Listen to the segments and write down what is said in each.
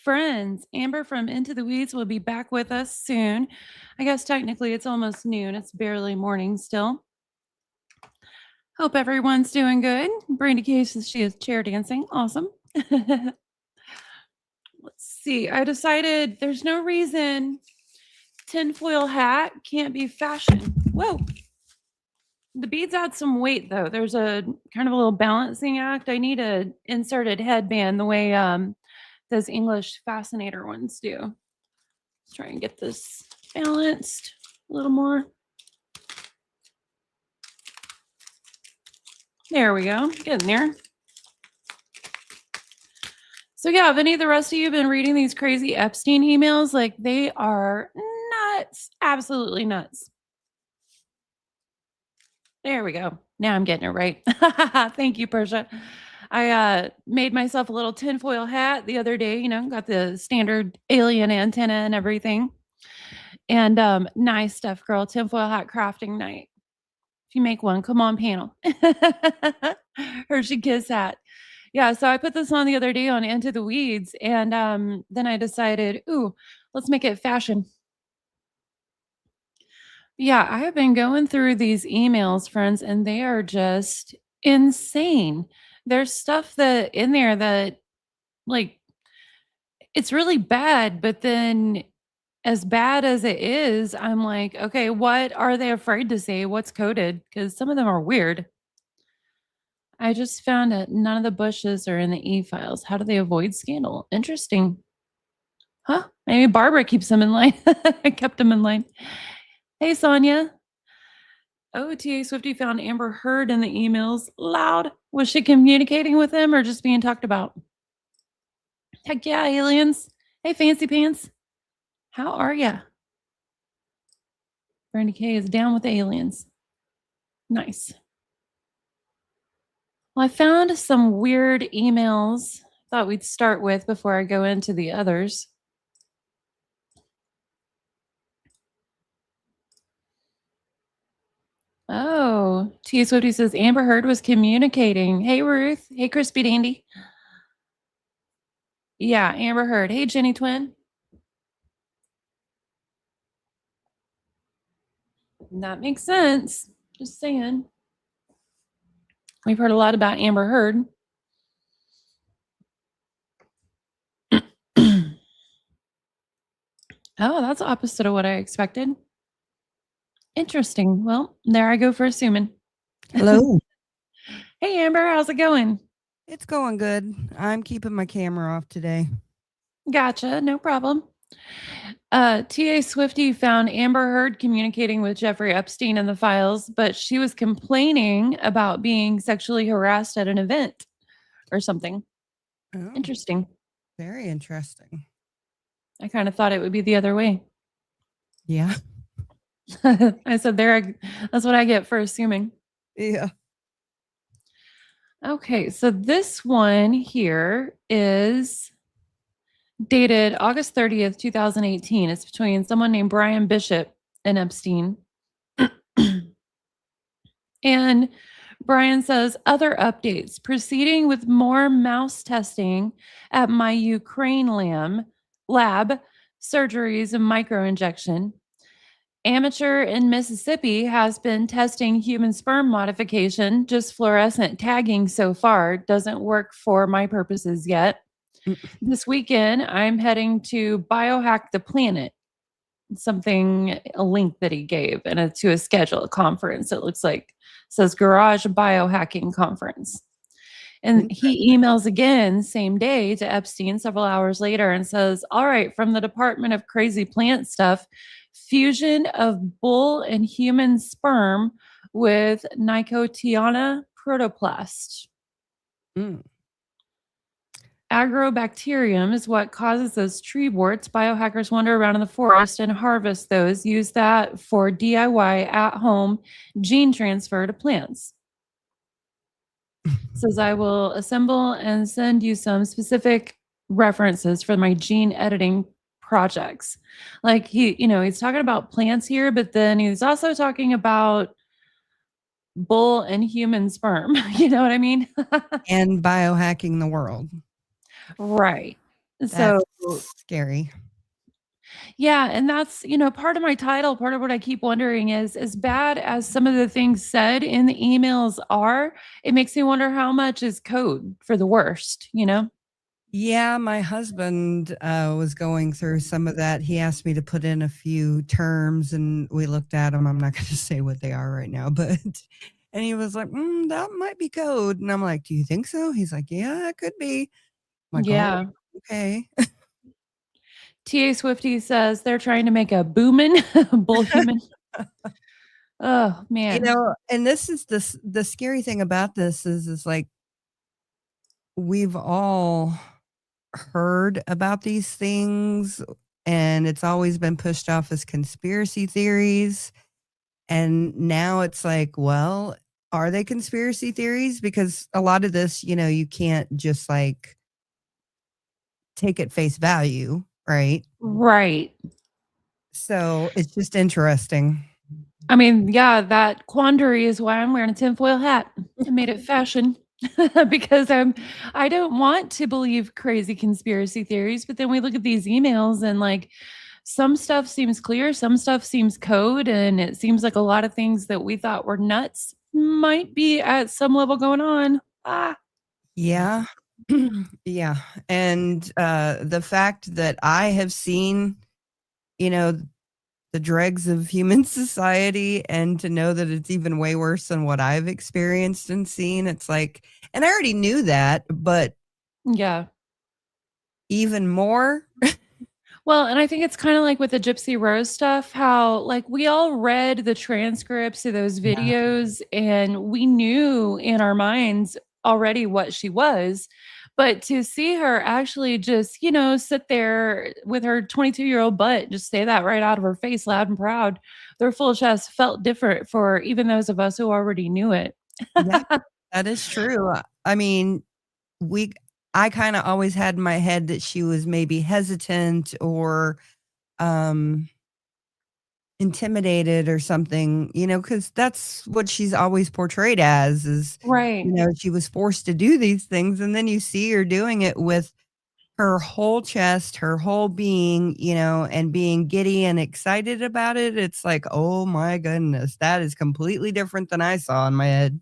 friends. Amber from Into the Weeds will be back with us soon. I guess technically it's almost noon. It's barely morning still. Hope everyone's doing good. Brandy K says she is chair dancing. Awesome. Let's see. I decided there's no reason tinfoil hat can't be fashion. Whoa. The beads add some weight though. There's a kind of a little balancing act. I need a inserted headband the way those English fascinator ones do. Let's try and get this balanced a little more. There we go. Getting there. So yeah, have any of the rest of you been reading these crazy Epstein emails? Like they are nuts. Absolutely nuts. There we go. Now I'm getting it right. Thank you, Persia. I made myself a little tinfoil hat the other day, got the standard alien antenna and everything. And nice stuff, girl. Tinfoil hat crafting night. If you make one, come on panel. Hershey Kiss hat. Yeah, so I put this on the other day on Into the Weeds, and then I decided, ooh, let's make it fashion. Yeah, I have been going through these emails, friends, and they are just insane. There's stuff that in there that like it's really bad, but then as bad as it is, I'm like, okay, what are they afraid to say? What's coded? Because some of them are weird. I just found that none of the bushes are in the e-files. How do they avoid scandal? Interesting. Huh? Maybe Barbara keeps them in line. I kept them in line. Hey, Sonia. Oh, TA Swifty found Amber Heard in the emails. Loud. Was she communicating with him or just being talked about? Heck yeah, aliens. Hey, Fancy Pants. How are ya? Brandy K is down with aliens. Nice. Well, I found some weird emails. Thought we'd start with before I go into the others. Oh, T. Swifty says Amber Heard was communicating. Hey, Ruth. Hey, Crispy Dandy. Yeah, Amber Heard. Hey, Jenny Twin. That makes sense. Just saying. We've heard a lot about Amber Heard. Oh, that's opposite of what I expected. Interesting. Well, there I go for assuming. Hello. Hey, Amber, how's it going? It's going good. I'm keeping my camera off today. Gotcha. No problem. TA Swifty found Amber Heard communicating with Jeffrey Epstein in the files, but she was complaining about being sexually harassed at an event or something. Oh, Interesting. very interesting. I kind of thought it would be the other way. Yeah. I said that's what I get for assuming. Yeah. Okay, so this one here is dated August 30th, 2018. It's between someone named Brian Bishop and Epstein. And Brian says, other updates proceeding with more mouse testing at my Ukraine lab, surgeries and microinjection. Amateur in Mississippi has been testing human sperm modification, just fluorescent tagging so far. Doesn't work for my purposes yet. This weekend, I'm heading to Biohack the Planet. A link that he gave, and it's to a schedule, a conference. It looks like says Garage Biohacking Conference. And he emails again same day to Epstein several hours later and says, all right, from the Department of Crazy Plant Stuff, fusion of bull and human sperm with Nicotiana protoplast. Agrobacterium is what causes those tree warts. Biohackers wander around in the forest and harvest those, use that for DIY at-home gene transfer to plants. Says I will assemble and send you some specific references for my gene editing projects. Like he's talking about plants here, but then he's also talking about bull and human sperm. You know what I mean? And biohacking the world. Right. So, That's scary. yeah, and that's, part of my title, part of what I keep wondering is as bad as some of the things said in the emails are, it makes me wonder how much is code for the worst, you know? Yeah, my husband, was going through some of that. He asked me to put in a few terms, and we looked at them. 'em. I'm not gonna say what they are right now, but and he was like, that might be code." And I'm like, "Do you think so?" He's like, "Yeah, it could be." I'm like, "Oh, Yeah. okay." TA Swifty says they're trying to make a boomin' bull human. Oh, man. And this is the scary thing about this is, like, we've all heard about these things, and it's always been pushed off as conspiracy theories, and now it's like, well, are they conspiracy theories? Because a lot of this, you can't just, like, take at face value, right? Right. So, it's just interesting. I mean, yeah, that quandary is why I'm wearing a tinfoil hat. I made it fashion because I don't want to believe crazy conspiracy theories, but then we look at these emails and like some stuff seems clear, some stuff seems code, and it seems like a lot of things that we thought were nuts might be at some level going on. Ah, Yeah. Yeah, and, the fact that I have seen, you know, the dregs of human society, and to know that it's even way worse than what I've experienced and seen, it's like, and I already knew that, but yeah. even more. Well, and I think it's kinda like with the Gypsy Rose stuff, how, like, we all read the transcripts of those Yeah. videos, and we knew in our minds already what she was, but to see her actually just, sit there with her 22-year-old butt, just say that right out of her face loud and proud, their full chest felt different for even those of us who already knew it. Yeah, that is true. I mean, we I kinda always had in my head that she was maybe hesitant or, um intimidated or something, because that's what she's always portrayed as is, Right. she was forced to do these things, and then you see her doing it with her whole chest, her whole being, and being giddy and excited about it. It's like, "Oh my goodness, that is completely different than I saw in my head."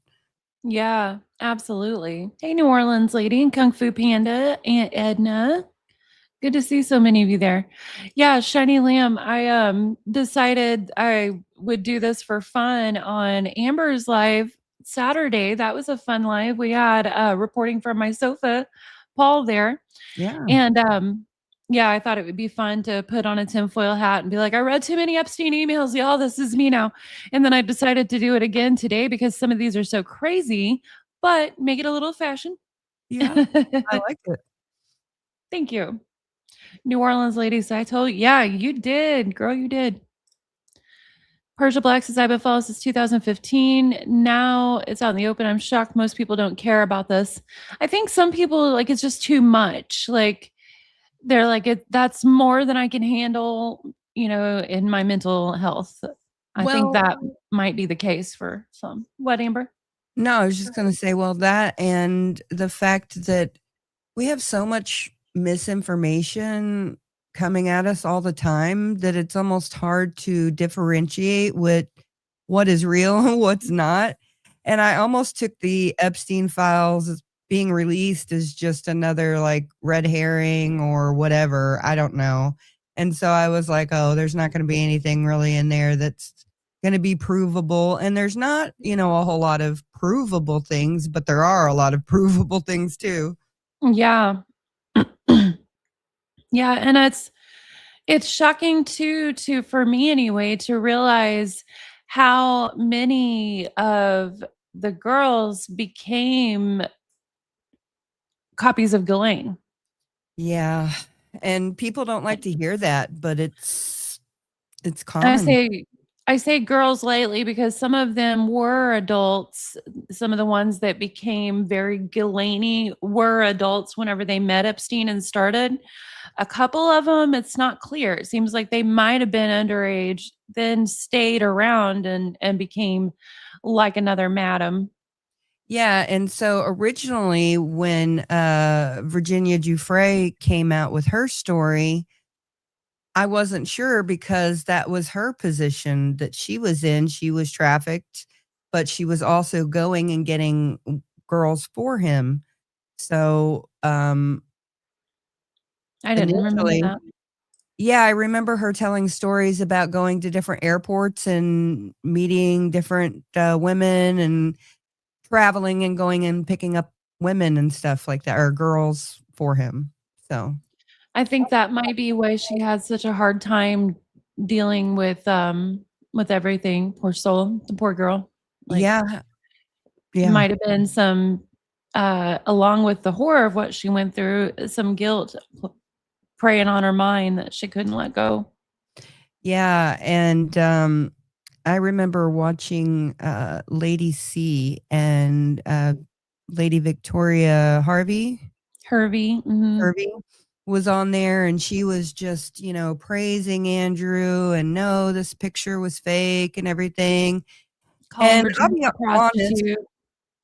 Yeah, absolutely. Hey, New Orleans lady and Kung Fu Panda, Aunt Edna. Good to see so many of you there. Yeah, Shiny Lamb, I decided I would do this for fun on Amber's live Saturday. That was a fun live. We had reporting from my sofa, Paul there. Yeah, And yeah, I thought it would be fun to put on a tinfoil hat and be like, I read too many Epstein emails, y'all. This is me now. And then I decided to do it again today because some of these are so crazy, but make it a little fashion. yeah, I like it. Thank you. New Orleans ladies, I told you. Yeah, you did. Girl, you did. Persia Black says, I've been following since 2015. Now it's out in the open. I'm shocked most people don't care about this. I think some people, like, it's just too much. Like, they're like, that's more than I can handle, in my mental health. I think Well, that might be the case for some. What, Amber? no, I was just gonna say, well, that and the fact that we have so much misinformation coming at us all the time that it's almost hard to differentiate what is real and what's not. And I almost took the Epstein files as being released as just another like red herring or whatever. I don't know. And so I was like, oh, there's not going to be anything really in there that's going to be provable. And there's not, a whole lot of provable things, but there are a lot of provable things too. Yeah. Yeah, and it's shocking too to for me anyway to realize how many of the girls became copies of Ghislaine. Yeah, and people don't like to hear that, but it's And common. I say girls lately because some of them were adults. Some of the ones that became very Ghislaine were adults whenever they met Epstein and started. A couple of them, it's not clear. It seems like they might have been underage, then stayed around and became like another madam. Yeah, and so originally when, Virginia Giuffre came out with her story, I wasn't sure because that was her position that she was in. She was trafficked, but she was also going and getting girls for him. So, I didn't remember initially that. yeah, I remember her telling stories about going to different airports and meeting different, women and traveling and going and picking up women and stuff like that, or girls for him. So, I think that might be why she had such a hard time dealing with everything. Poor soul, the poor girl. Like, yeah, yeah. might have been some along with the horror of what she went through, some guilt preying on her mind that she couldn't let go. Yeah, and, I remember watching, Lady C and, Lady Victoria Hervey, mhm. Harvey was on there, and she was just, praising Andrew and, "No, this picture was fake and everything." Calling And I'll Virginia be a honest prostitute.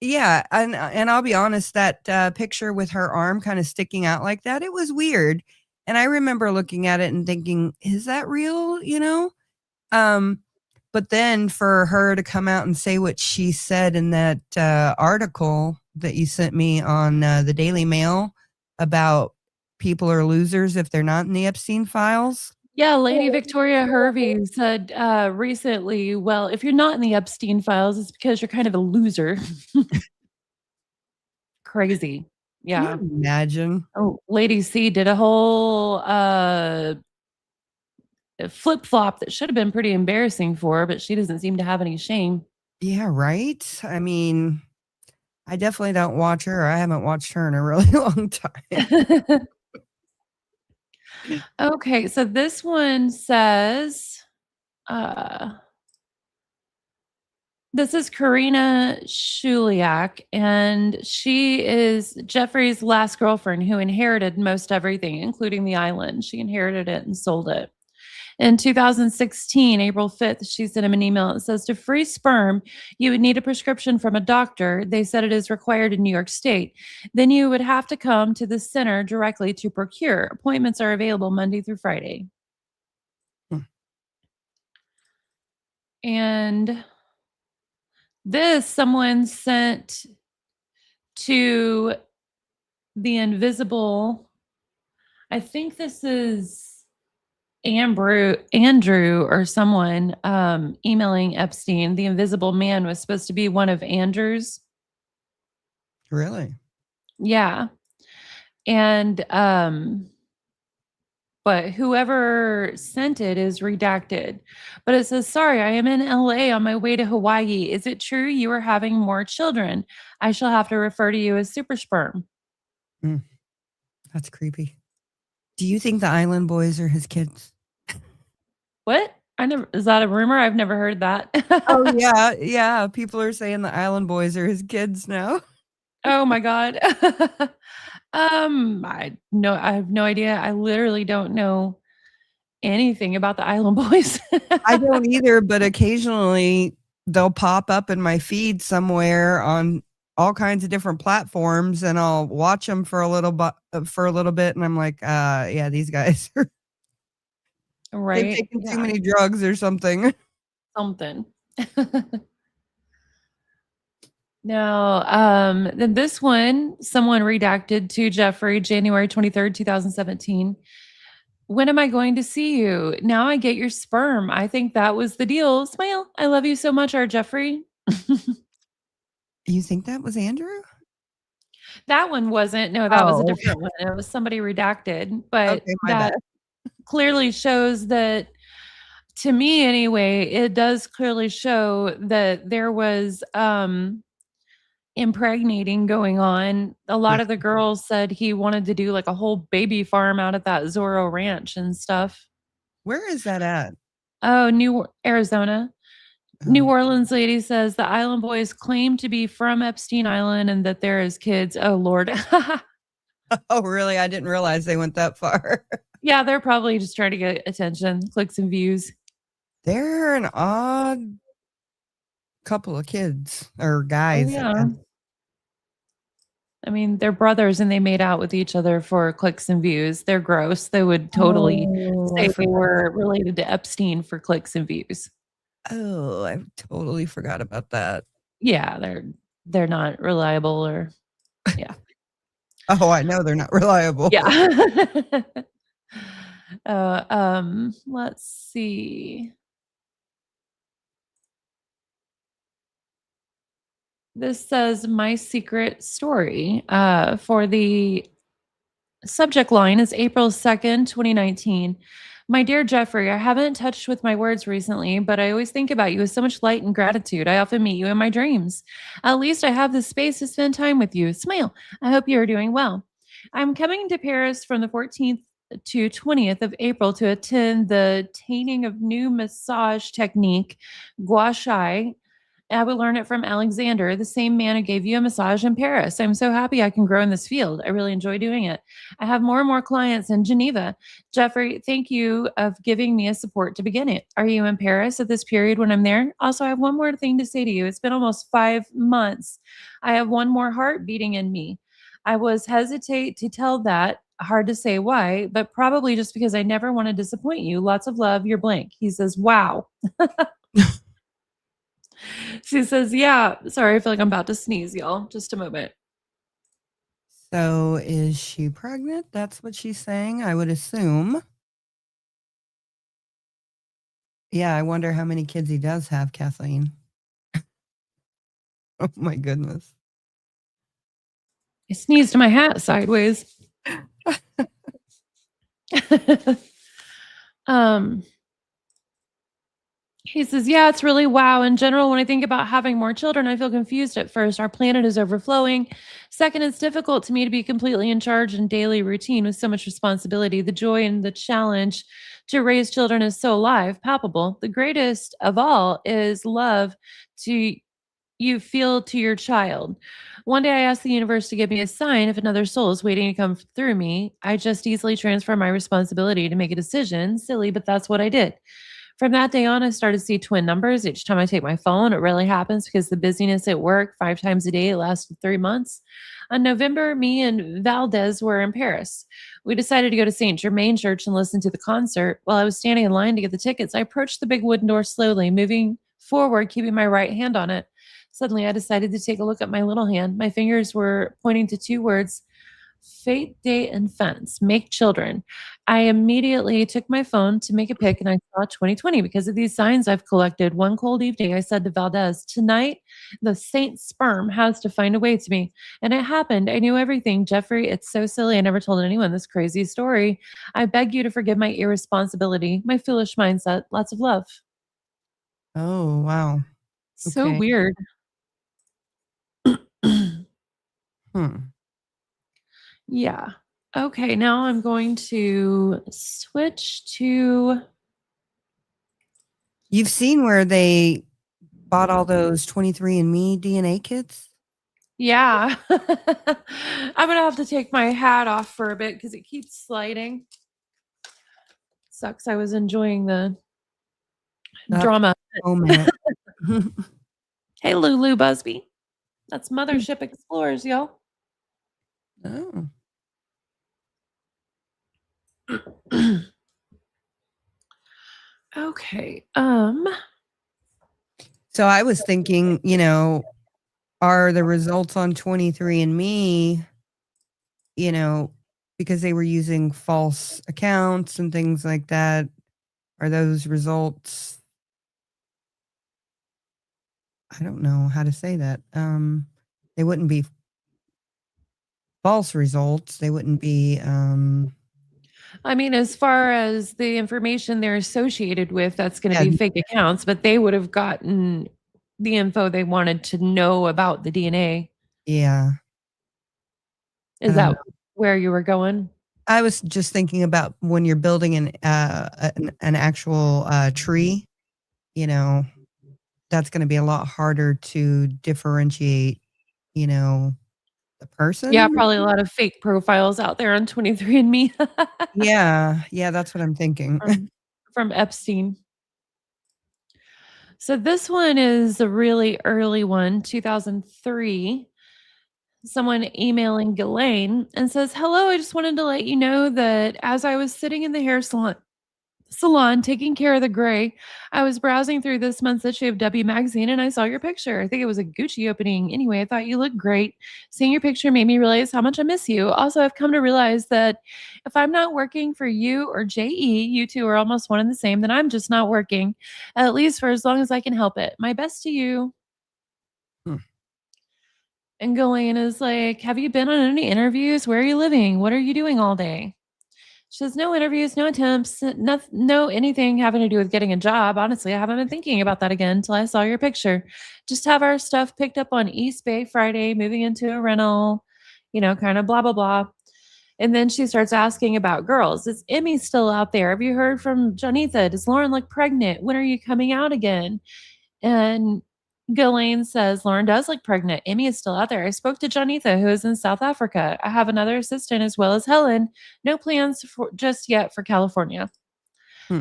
yeah, and I'll be honest, that, picture with her arm kinda sticking out like that, it was weird, and I remember looking at it and thinking, "Is that real?" You know? Um, but then for her to come out and say what she said in that, article that you sent me on, the Daily Mail about people are losers if they're not in the Epstein files. Yeah, Lady Victoria Hervey said recently, well, if you're not in the Epstein files, it's because you're kind of a loser. Crazy. Can you Yeah. imagine? Oh, Lady C did a whole flip flop that should have been pretty embarrassing for her, but she doesn't seem to have any shame. Yeah, right? I mean, I definitely don't watch her. I haven't watched her in a really long time. Okay, so this one says, uh, this is Karina Shuliak, and she is Jeffrey's last girlfriend who inherited most everything, including the island. She inherited it and sold it. In 2016, April 5th, she sent him an email that says, to freeze sperm, you would need a prescription from a doctor. They said it is required in New York State. Then you would have to come to the center directly to procure. Appointments are available Monday through Friday. Hmm. And this someone sent to the invisible. I think this is Andrew or someone emailing Epstein. The invisible man was supposed to be one of Andrew's. Really? Yeah. And but whoever sent it is redacted. But it says, sorry, I am in LA on my way to Hawaii. Is it true you are having more children? I shall have to refer to you as super sperm. Mm, that's creepy. Do you think the Island Boys are his kids? What? I never is that a rumor? I've never heard Oh, that. yeah, yeah, people are saying the Island Boys are his kids now. Oh my god. I have no idea. I literally don't know anything about the Island Boys. I don't either, but occasionally they'll pop up in my feed somewhere on all kinds of different platforms, and I'll watch them for a little bit, and I'm like, yeah, these guys they've Right? taken too Yeah, many drugs or something. something. No, then this one, someone redacted to Jeffrey, January 23rd, 2017. When am I going to see you? Now I get your sperm. I think that was the deal. Smile. I love you so much, our Jeffrey. You think that was Andrew? That one wasn't. No, that was a Oh, different one. It was somebody redacted, but okay, my bad. that clearly shows that, to me anyway, it does clearly show that there was impregnating going on. A Yeah. lot of the girls said he wanted to do like a whole baby farm out at that Zorro ranch and stuff. Where is that at? Oh, New Arizona. New Oh. Orleans lady says the Island Boys claim to be from Epstein Island and that they're his kids. Oh Lord. Oh, really? I didn't realize they went that far. Yeah, they're probably just trying to get attention, clicks and views. They're an odd couple of kids or Oh guys, I yeah. guess. I mean, they're brothers and they made out with each other for clicks and views. They're gross. They would totally Oh, I say they forgot. were related to Epstein for clicks and views. Oh, I totally forgot about that. Yeah, they're not reliable or yeah. Oh, I know they're not reliable. Yeah. Let's see. This says my secret story. For the subject line is April 2nd, 2019. My dear Jeffrey, I haven't touched with my words recently, but I always think about you with so much light and gratitude. I often meet you in my dreams. At least I have the space to spend time with you. Smile. I hope you are doing well. I'm coming to Paris from the 14th to 20th of April to attend the Tainting of New Massage Technique, Gua Sha. I would learn it from Alexander, the same man who gave you a massage in Paris. I'm so happy I can grow in this field. I really enjoy doing it. I have more and more clients in Geneva. Jeffrey, thank you of giving me a support to begin it. Are you in Paris at this period when I'm there? Also, I have one more thing to say to you. It's been almost 5 months. I have one more heart beating in me. I was hesitate to tell that. Hard to say why, but probably just because I never want to disappoint you. Lots of love, your blank. He says, wow. She says, yeah. Sorry, I feel like I'm about to sneeze, y'all. Just a moment. So is she pregnant? That's what she's saying, I would assume. Yeah, I wonder how many kids he does have, Kathleen. Oh my goodness. I sneezed my hat sideways. um, he says, yeah, it's really wow. In general, when I think about having more children, I feel confused at first. Our planet is overflowing. Second, it's difficult to me to be completely in charge in daily routine with so much responsibility. The joy and the challenge to raise children is so alive, palpable. The greatest of all is love to you feel to your child. One day I asked the universe to give me a sign if another soul is waiting to come through me. I just easily transfer my responsibility to make a decision. Silly, but that's what I did. From that day on, I started to see twin numbers each time I take my phone. It rarely happens because the busyness at work 5 times a day, it lasted 3 months. On November, me and Valdez were in Paris. We decided to go to St. Germain Church and listen to the concert. While I was standing in line to get the tickets, I approached the big wooden door slowly, moving forward, keeping my right hand on it. Suddenly, I decided to take a look at my little hand. My fingers were pointing to two words: fate, date, and fence, make children. I immediately took my phone to make a pic and I saw 2020 because of these signs I've collected. One cold evening, I said to Valdez, tonight, the saint sperm has to find a way to me. And it happened. I knew everything. Jeffrey, it's so silly. I never told anyone this crazy story. I beg you to forgive my irresponsibility, my foolish mindset. Lots of love. Oh, wow. So Okay. weird. Hmm. Yeah. Okay, now I'm going to switch to You've seen where they bought all those 23andMe DNA kits? yeah. I'm gonna have to take my hat off for a bit because it keeps sliding. Sucks. I was enjoying the That's drama. oh man. Hey, Lulu Busby. That's Mothership Explorers, y'all. Oh. Okay. So I was thinking, are the results on 23andMe, because they were using false accounts and things like that, are those results, I don't know how to say that. They wouldn't be false results. They wouldn't be I mean, as far as the information they're associated with, that's going to yeah, be fake accounts, but they would have gotten the info they wanted to know about the DNA. yeah. Is that where you were going? I was just thinking about when you're building an actual tree, you know, that's going to be a lot harder to differentiate, the Yeah, person. probably a lot of fake profiles out there on 23andMe Yeah, yeah, that's what I'm thinking. from Epstein. So this one is a really early one, 2003. someone emailing Ghislaine and says, "Hello, I just wanted to let you know that as I was sitting in the hair salon taking care of the gray, I was browsing through this month's issue of W Magazine and I saw your picture. I think it was a Gucci opening. Anyway, I thought you looked great. Seeing your picture made me realize how much I miss you. Also, I've come to realize that if I'm not working for you or JE, you two are almost one and the same, then I'm just not working, at least for as long as I can help it. My best to you." Hmm. And Ghislaine is like, "Have you been on any interviews? Where are you living? What are you doing all day?" She says, "No interviews, no attempts, no anything having to do with getting a job. Honestly, I haven't been thinking about that again until I saw your picture. Just have our stuff picked up on East Bay Friday, moving into a rental, kind of blah, blah, blah." And then she starts asking about girls. Is Emmy still out there? Have you heard from Janitha? Does Lauren look pregnant? When are you coming out again? And Ghislaine says, "Lauren does look pregnant. Emmy is still out there. I spoke to Janitha, who is in South Africa. I have another assistant as well as Helen. No plans for just yet for California." Hmm.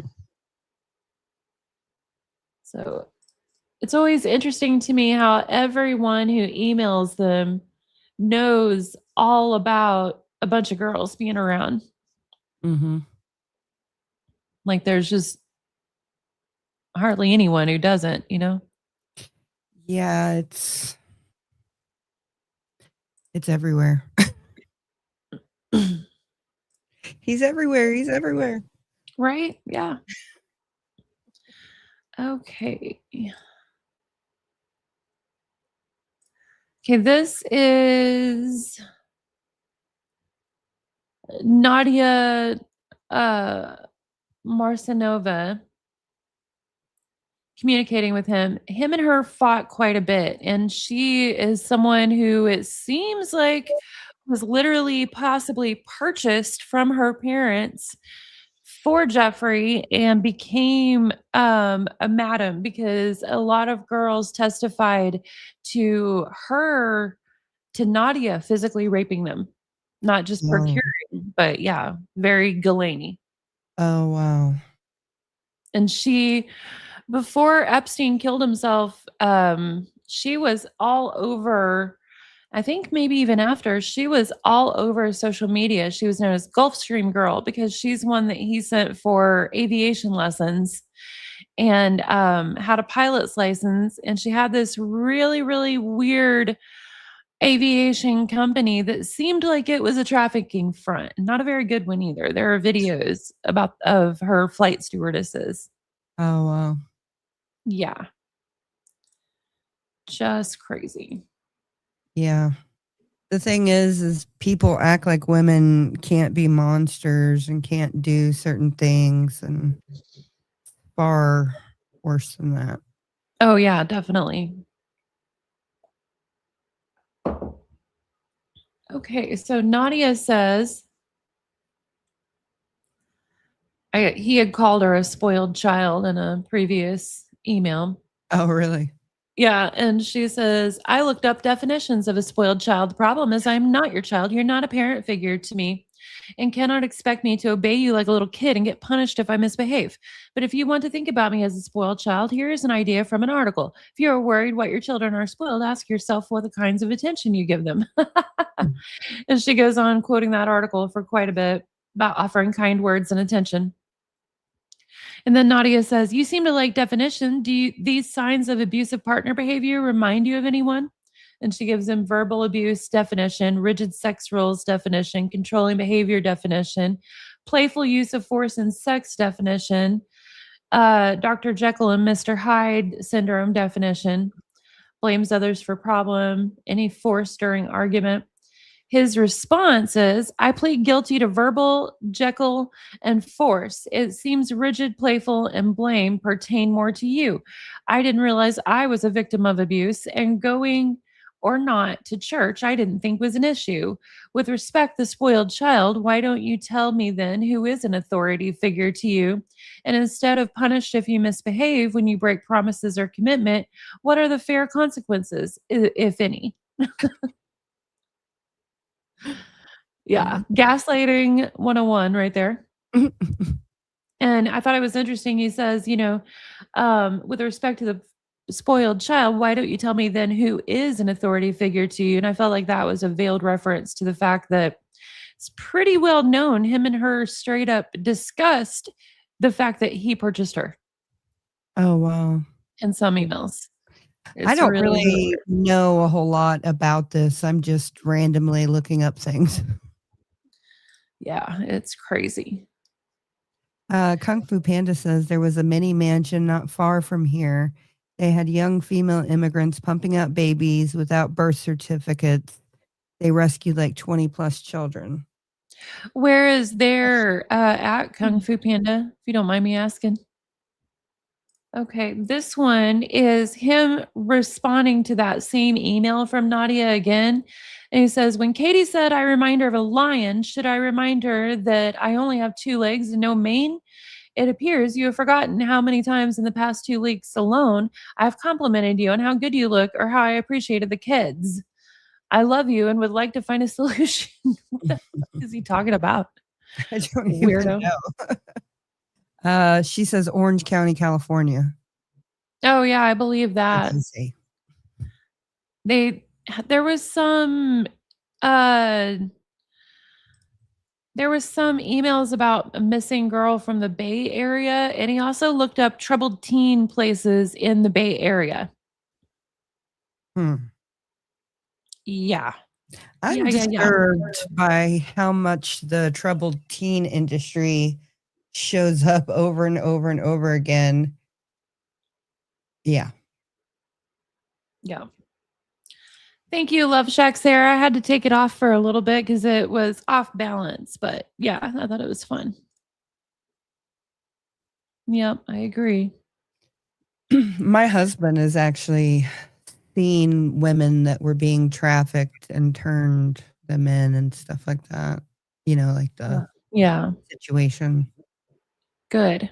So it's always interesting to me how everyone who emails them knows all about a bunch of girls being around. Mm-hmm. Like there's just hardly anyone who doesn't. Yeah, it's everywhere. He's everywhere. He's everywhere. Right? Yeah. Okay. Okay, this is Nadia uh, Marcinova communicating with him. Him and her fought quite a bit, and she is someone who it seems like was literally possibly purchased from her parents for Jeffrey and became a madam because a lot of girls testified to her to Nadia physically raping them, not just Oh. procuring, but yeah, very Galani. Oh, wow. And she, before Epstein killed himself, she was all over. I think maybe even after, she was all over social media. She was known as Gulfstream Girl because she's one that he sent for aviation lessons and had a pilot's license. And she had this really, really weird aviation company that seemed like it was a trafficking front. Not a very good one either. There are videos of her flight stewardesses. Oh, wow. Yeah. Just crazy. Yeah. The thing is people act like women can't be monsters and can't do certain things, and far worse than that. Oh yeah, definitely. Okay, so Nadia says he had called her a spoiled child in a previous email. Oh, really? Yeah, and she says, "I looked up definitions of a spoiled child. The problem is I'm not your child. You're not a parent figure to me and cannot expect me to obey you like a little kid and get punished if I misbehave. But if you want to think about me as a spoiled child, here is an idea from an article. If you are worried what your children are spoiled, ask yourself what the kinds of attention you give them." Mm. And she goes on quoting that article for quite a bit about offering kind words and attention. And then Nadia says, "You seem to like definition. These signs of abusive partner behavior remind you of anyone?" And she gives him verbal abuse definition, rigid sex roles definition, controlling behavior definition, playful use of force and sex definition, Dr. Jekyll and Mr. Hyde syndrome definition, blames others for problem, any force during argument. His response is, "I plead guilty to verbal, Jekyll, and force. It seems rigid, playful, and blame pertain more to you. I didn't realize I was a victim of abuse, and going or not to church, I didn't think was an issue. With respect, the spoiled child, why don't you tell me then who is an authority figure to you? And instead of punished if you misbehave when you break promises or commitment, what are the fair consequences, if any?" Yeah, gaslighting 101 right there. And I thought it was interesting. He says, with respect to the spoiled child, why don't you tell me then who is an authority figure to you? And I felt like that was a veiled reference to the fact that it's pretty well known him and her straight up discussed the fact that he purchased her Oh, wow. in some emails. I It's don't really, really really weird. know a whole lot about this. I'm just randomly looking up things. Yeah, it's crazy. Kung Fu Panda says there was a mini mansion not far from here. They had young female immigrants pumping out babies without birth certificates. They rescued like 20 plus children. Where is their at Kung Fu Panda, if you don't mind me asking? Okay, this one is him responding to that same email from Nadia again. And he says, when Katie said, I remind her of a lion, should I remind her that I only have 2 legs and no mane? It appears you have forgotten how many times in the past 2 weeks alone I've complimented you on how good you look or how I appreciated the kids. I love you and would like to find a solution. What the fuck is he talking about? I don't even Weirdo. know. She says Orange County, California. Oh, yeah, I believe What did that. he say? They there was some uh there was some emails about a missing girl from the Bay Area, and he also looked up troubled teen places in the Bay Area. Hmm. Yeah. I'm Yeah, yeah, yeah. disturbed by how much the troubled teen industry shows up over and over and over again. Yeah. Yeah. Thank you, Love Shack Sarah. I had to take it off for a little bit because it was off balance, but yeah, I thought it was fun. Yep, I agree. My husband has actually seen women that were being trafficked and turned them in and stuff like that. You know, like the Yeah, situation. good.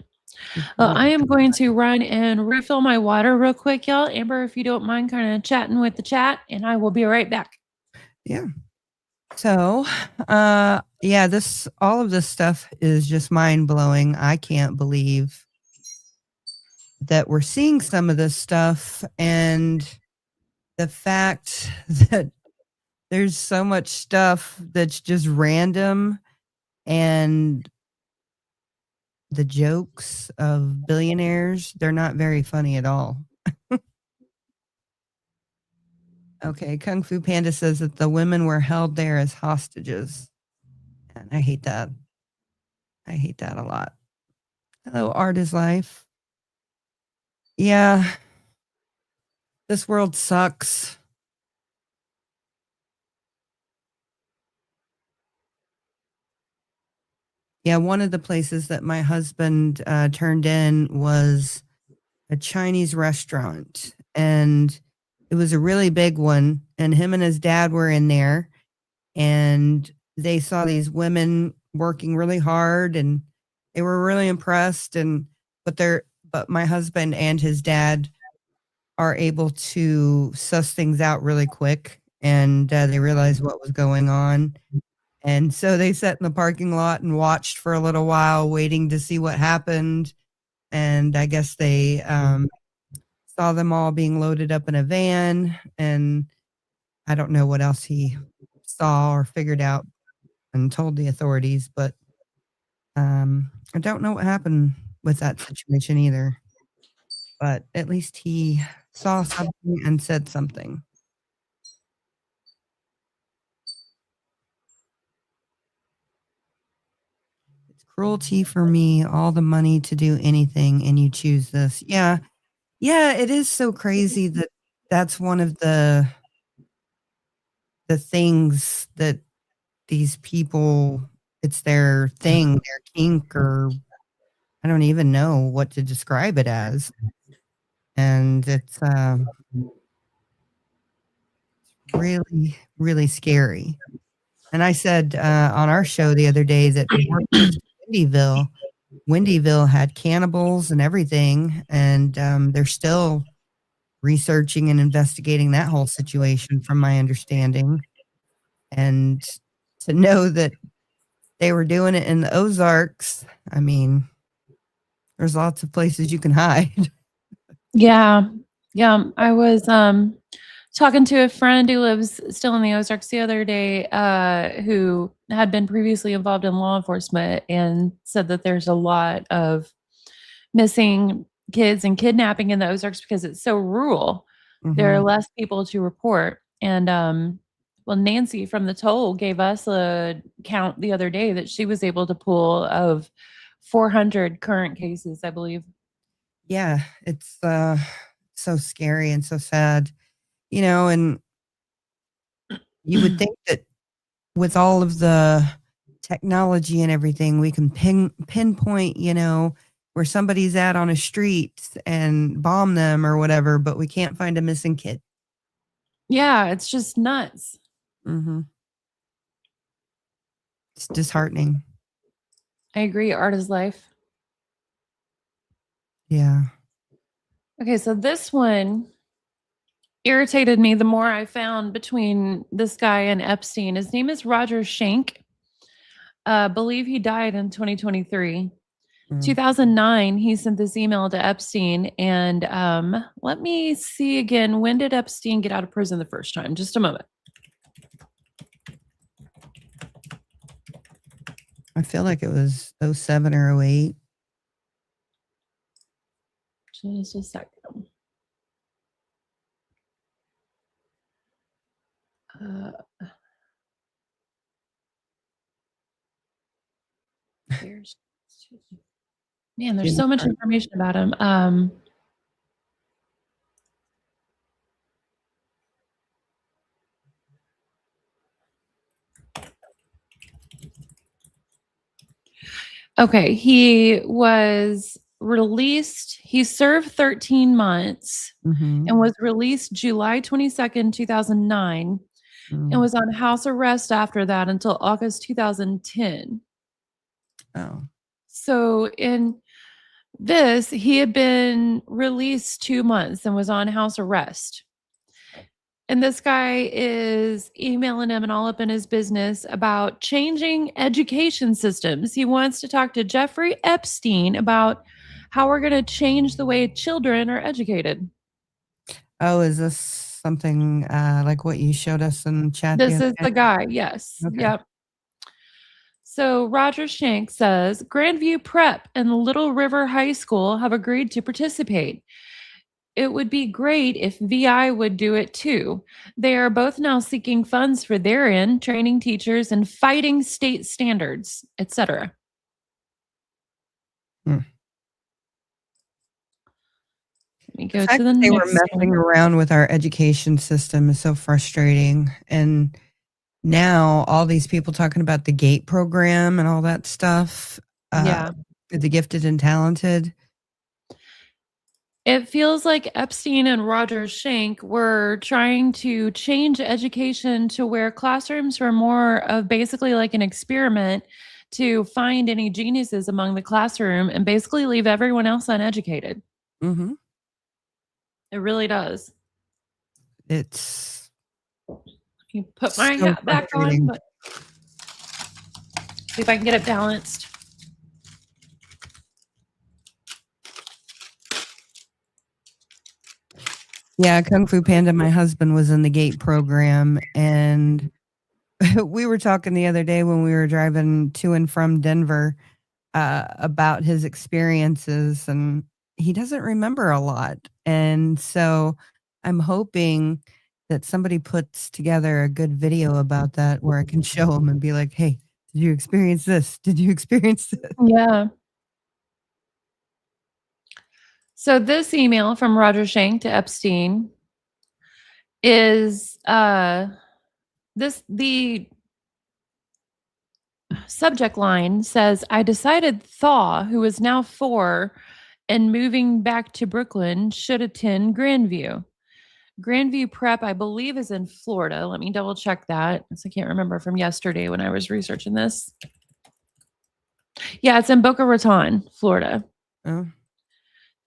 It's Well, really I am going to run and refill my water real quick, y'all. Amber, if you don't mind kind of chatting with the chat, and I will be right back. Yeah. So, yeah, this all of this stuff is just mind blowing. I can't believe that we're seeing some of this stuff and the fact that there's so much stuff that's just random and the jokes of billionaires, they're not very funny at all. Okay, Kung Fu Panda says that the women were held there as hostages. And I hate that. I hate that a lot. Hello, Art is Life. Yeah, this world sucks. Yeah, one of the places that my husband turned in was a Chinese restaurant, and it was a really big one. And him and his dad were in there, and they saw these women working really hard, and they were really impressed. And but my husband and his dad are able to suss things out really quick, and they realized what was going on. And so they sat in the parking lot and watched for a little while, waiting to see what happened. And I guess they saw them all being loaded up in a van. And I don't know what else he saw or figured out and told the authorities, but I don't know what happened with that situation either. But at least he saw something and said something. Cruelty for me, all the money to do anything, and you choose this. Yeah. Yeah, it is so crazy that that's one of the things that these people it's their thing, their kink, or I don't even know what to describe it as. And it's really, really scary. And I said on our show the other day that we're close to Windyville. Windyville had cannibals and everything, and they're still researching and investigating that whole situation, from my understanding. And to know that they were doing it in the Ozarks, I mean, there's lots of places you can hide. Yeah. Yeah, I was talking to a friend who lives still in the Ozarks the other day, who had been previously involved in law enforcement and said that there's a lot of missing kids and kidnapping in the Ozarks because it's so rural. There are Mhm. less people to report. And well, Nancy from the toll gave us a count the other day that she was able to pull of 400 current cases, I believe. Yeah, it's, so scary and so sad, and you would think that with all of the technology and everything, we can pinpoint, where somebody's at on a street and bomb them or whatever, but we can't find a missing kid. Yeah, it's just nuts. Mhm. It's disheartening. I agree. Art is life. Yeah. Okay, so this one irritated me the more I found between this guy and Epstein. His name is Roger Schenck. Believe he died in 2023. Mm. 2009, he sent this email to Epstein. And let me see again. When did Epstein get out of prison the first time? Just a moment. I feel like it was '07 or '08. Just a second. Uh, there's, man, there's Jimmy so much Carter. information about him. Okay, he was released. He served 13 months Mhm. and was released July 22nd, 2009, and Mm. was on house arrest after that until August 2010. Oh. So in this, he had been released 2 months and was on house arrest. And this guy is emailing him and all up in his business about changing education systems. He wants to talk to Jeffrey Epstein about how we're going to change the way children are educated. Oh, is this something, like what you showed us in chat the This other is day? the guy. Yes. Okay. Yep. So Roger Shank says Grandview Prep and Little River High School have agreed to participate. It would be great if VI would do it too. They are both now seeking funds for their end, training teachers and fighting state standards, etc. Hmm. Let me The go to fact the that they were next messing one. around with our education system is so frustrating, and now all these people talking about the GATE program and all that stuff, uh, Yeah. the gifted and talented. It feels like Epstein and Roger Schenck were trying to change education to where classrooms were more of basically like an experiment to find any geniuses among the classroom and basically leave everyone else uneducated. Mhm. It really does. It's You put my so hat back on, frustrating. but see if I can get it balanced. Yeah, Kung Fu Panda, my husband was in the GATE program, and we were talking the other day when we were driving to and from Denver, about his experiences, and he doesn't remember a lot. And so I'm hoping that somebody puts together a good video about that where I can show him and be like, "Hey, did you experience this? Did you experience this?" Yeah. So this email from Roger Schenck to Epstein is this the subject line says, I decided Thaw, who is now 4 and moving back to Brooklyn, should attend Grandview. Grandview Prep, I believe, is in Florida. Let me double check that. 'Cause I can't remember from yesterday when I was researching this. Yeah, it's in Boca Raton, Florida. Oh,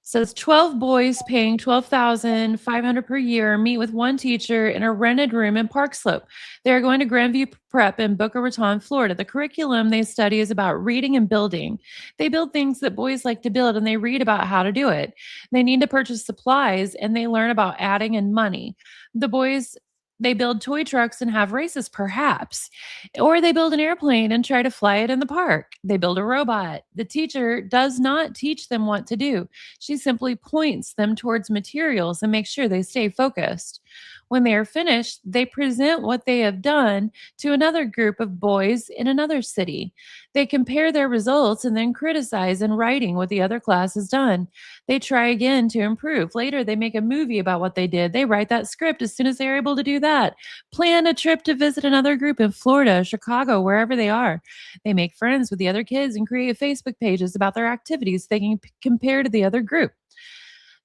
Says 12 boys paying 12,500 per year meet with one teacher in a rented room in Park Slope. They are going to Grandview Prep in Boca Raton, Florida. The curriculum they study is about reading and building. They build things that boys like to build and they read about how to do it. They need to purchase supplies and they learn about adding and money. The boys they build toy trucks and have races, perhaps. Or they build an airplane and try to fly it in the park. They build a robot. The teacher does not teach them what to do. She simply points them towards materials and makes sure they stay focused. When they are finished, they present what they have done to another group of boys in another city. They compare their results and then criticize in writing what the other class has done. They try again to improve. Later, they make a movie about what they did. They write that script as soon as they're able to do that. Plan a trip to visit another group in Florida, Chicago, wherever they are. They make friends with the other kids and create Facebook pages about their activities they can compare to the other group.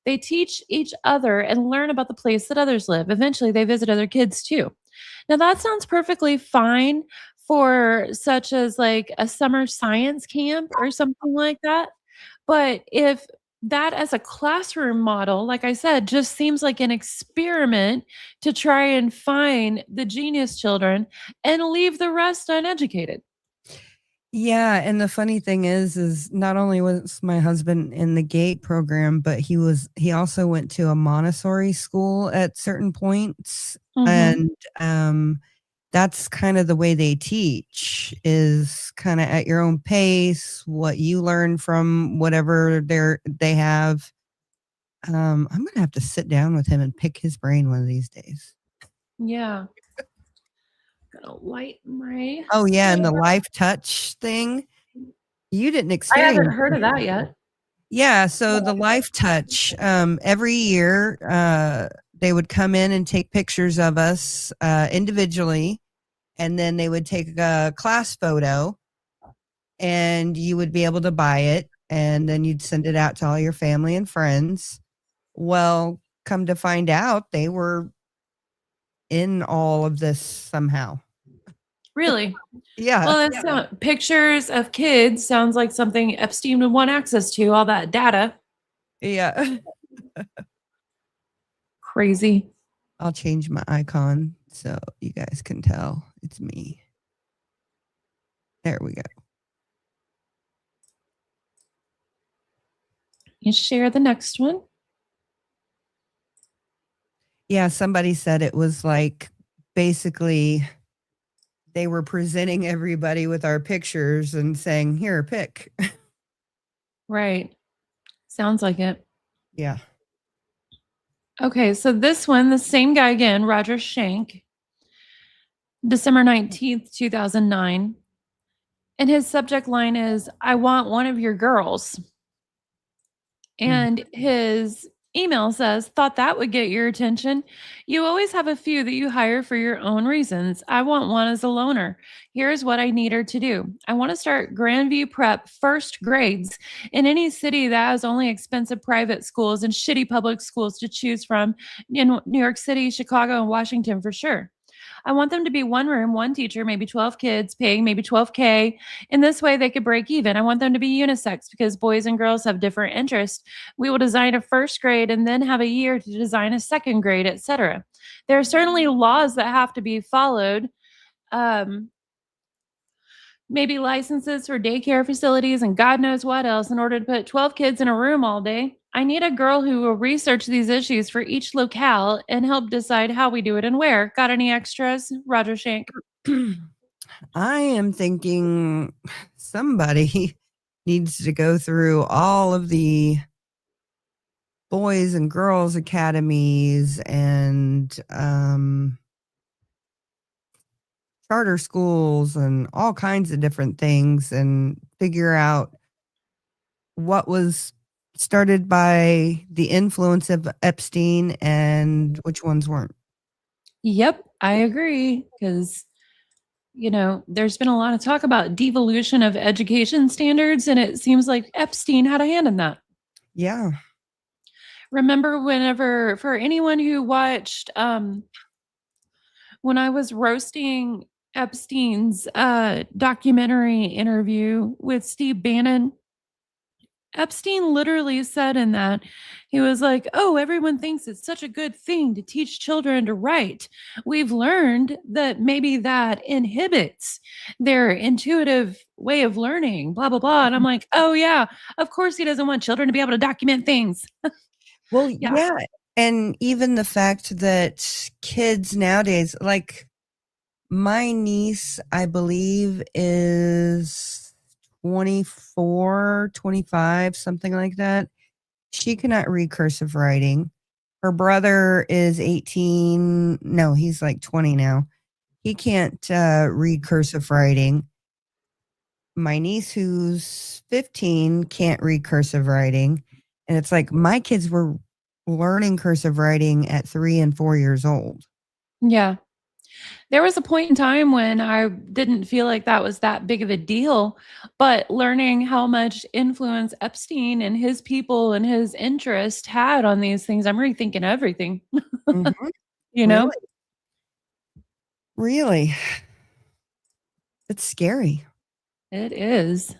They teach each other and learn about the place that others live. Eventually, they visit other kids too. Now, that sounds perfectly fine for such as like a summer science camp or something like that. But if that as a classroom model, like I said, just seems like an experiment to try and find the genius children and leave the rest uneducated. Yeah, and the funny thing is not only was my husband in the GATE program, but he also went to a Montessori school at certain points, Mhm. and, that's kinda the way they teach, is kinda at your own pace, what you learn from whatever they have. I'm gonna have to sit down with him and pick his brain one of these days. Yeah. Gonna light my Oh, yeah, and the cigar. life touch thing, you didn't I haven't experience. heard of that yet. Yeah, so the Life Touch, every year, they would come in and take pictures of us, individually, and then they would take a class photo, and you would be able to buy it, and then you'd send it out to all your family and friends. Well, come to find out, they were in all of this somehow. Really? Yeah, Well, that's pictures of kids sounds like something Epstein would want access to, all that data. yeah. Crazy. I'll change my icon so you guys can tell it's me. There we go. You share the next one. Yeah, somebody said it was like basically they were presenting everybody with our pictures and saying, "Here, pick." Right. Sounds like it. Yeah. Okay, so this one, the same guy again, Roger Shank, December 19th, 2009. And his subject line is, I want one of your girls. Mm. And his email says, thought that would get your attention. You always have a few that you hire for your own reasons. I want one as a loaner. Here's what I need her to do. I want to start Grandview Prep first grades in any city that has only expensive private schools and shitty public schools to choose from in New York City, Chicago, and Washington for sure. I want them to be one room, one teacher, maybe 12 kids, paying maybe 12K. In this way, they could break even. I want them to be unisex because boys and girls have different interests. We will design a first grade and then have a year to design a second grade, etc. There are certainly laws that have to be followed. Um, Maybe licenses for daycare facilities and God knows what else in order to put 12 kids in a room all day. I need a girl who will research these issues for each locale and help decide how we do it and where. Got any extras? Roger Shank. I am thinking somebody needs to go through all of the boys and girls academies and charter schools and all kinds of different things and figure out what was started by the influence of Epstein and which ones weren't. Yep, I agree. Because, there's been a lot of talk about devolution of education standards, and it seems like Epstein had a hand in that. Yeah. Remember, whenever, for anyone who watched, when I was roasting Epstein's documentary interview with Steve Bannon, Epstein literally said in that, he was like, "Oh, everyone thinks it's such a good thing to teach children to write. We've learned that maybe that inhibits their intuitive way of learning, blah, blah, blah." And I'm like, "Oh, yeah, of course he doesn't want children to be able to document things." Well, Yeah. yeah, and even the fact that kids nowadays, like my niece, I believe is 24, 25, something like that. She cannot read cursive writing. Her brother is 18. No, he's like 20 now. He can't read cursive writing. My niece, who's 15, can't read cursive writing. And it's like my kids were learning cursive writing at 3 and 4 years old. Yeah. There was a point in time when I didn't feel like that was that big of a deal, but learning how much influence Epstein and his people and his interest had on these things, I'm rethinking everything, Mhm. you know? Really? Really? It's scary. It is.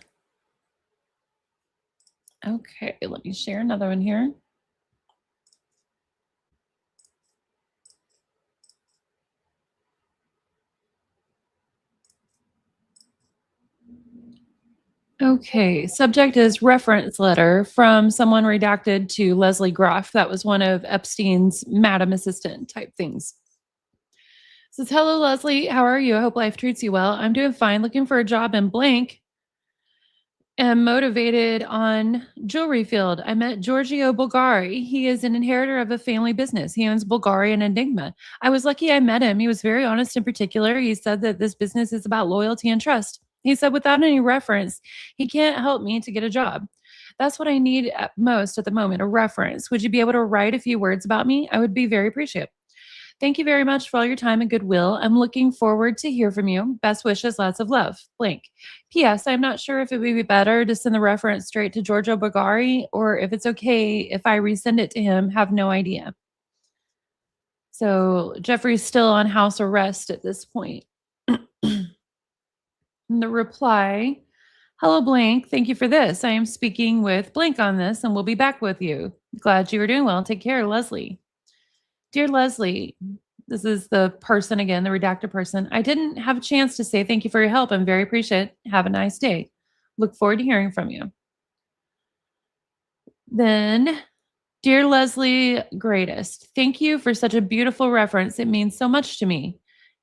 Okay, let me share another one here. Okay, subject is reference letter from someone redacted to Leslie Groff. That was one of Epstein's madam assistant type things. Says, "Hello, Leslie. How are you? I hope life treats you well. I'm doing fine. Looking for a job in blank. Am motivated on jewelry field. I met Giorgio Bulgari. He is an inheritor of a family business. He owns Bulgari and Enigma. I was lucky I met him. He was very honest and particular. He said that this business is about loyalty and trust. He said without any reference, he can't help me to get a job. That's what I need at most at the moment, a reference. Would you be able to write a few words about me? I would be very appreciative. Thank you very much for all your time and goodwill. I'm looking forward to hear from you. Best wishes, lots of love. Blank. P.S. I'm not sure if it would be better to send the reference straight to Giorgio Bagari or if it's okay if I resend it to him. Have no idea." So Jeffrey's still on house arrest at this point. And the reply, "Hello, Blank. Thank you for this. I am speaking with Blank on this and we'll be back with you. Glad you are doing well. Take care, Leslie." Dear Leslie, this is the person again, the redacted person. "I didn't have a chance to say thank you for your help. I'm very appreciative. Have a nice day. Look forward to hearing from you." Then, "Dear Leslie, greatest. Thank you for such a beautiful reference. It means so much to me."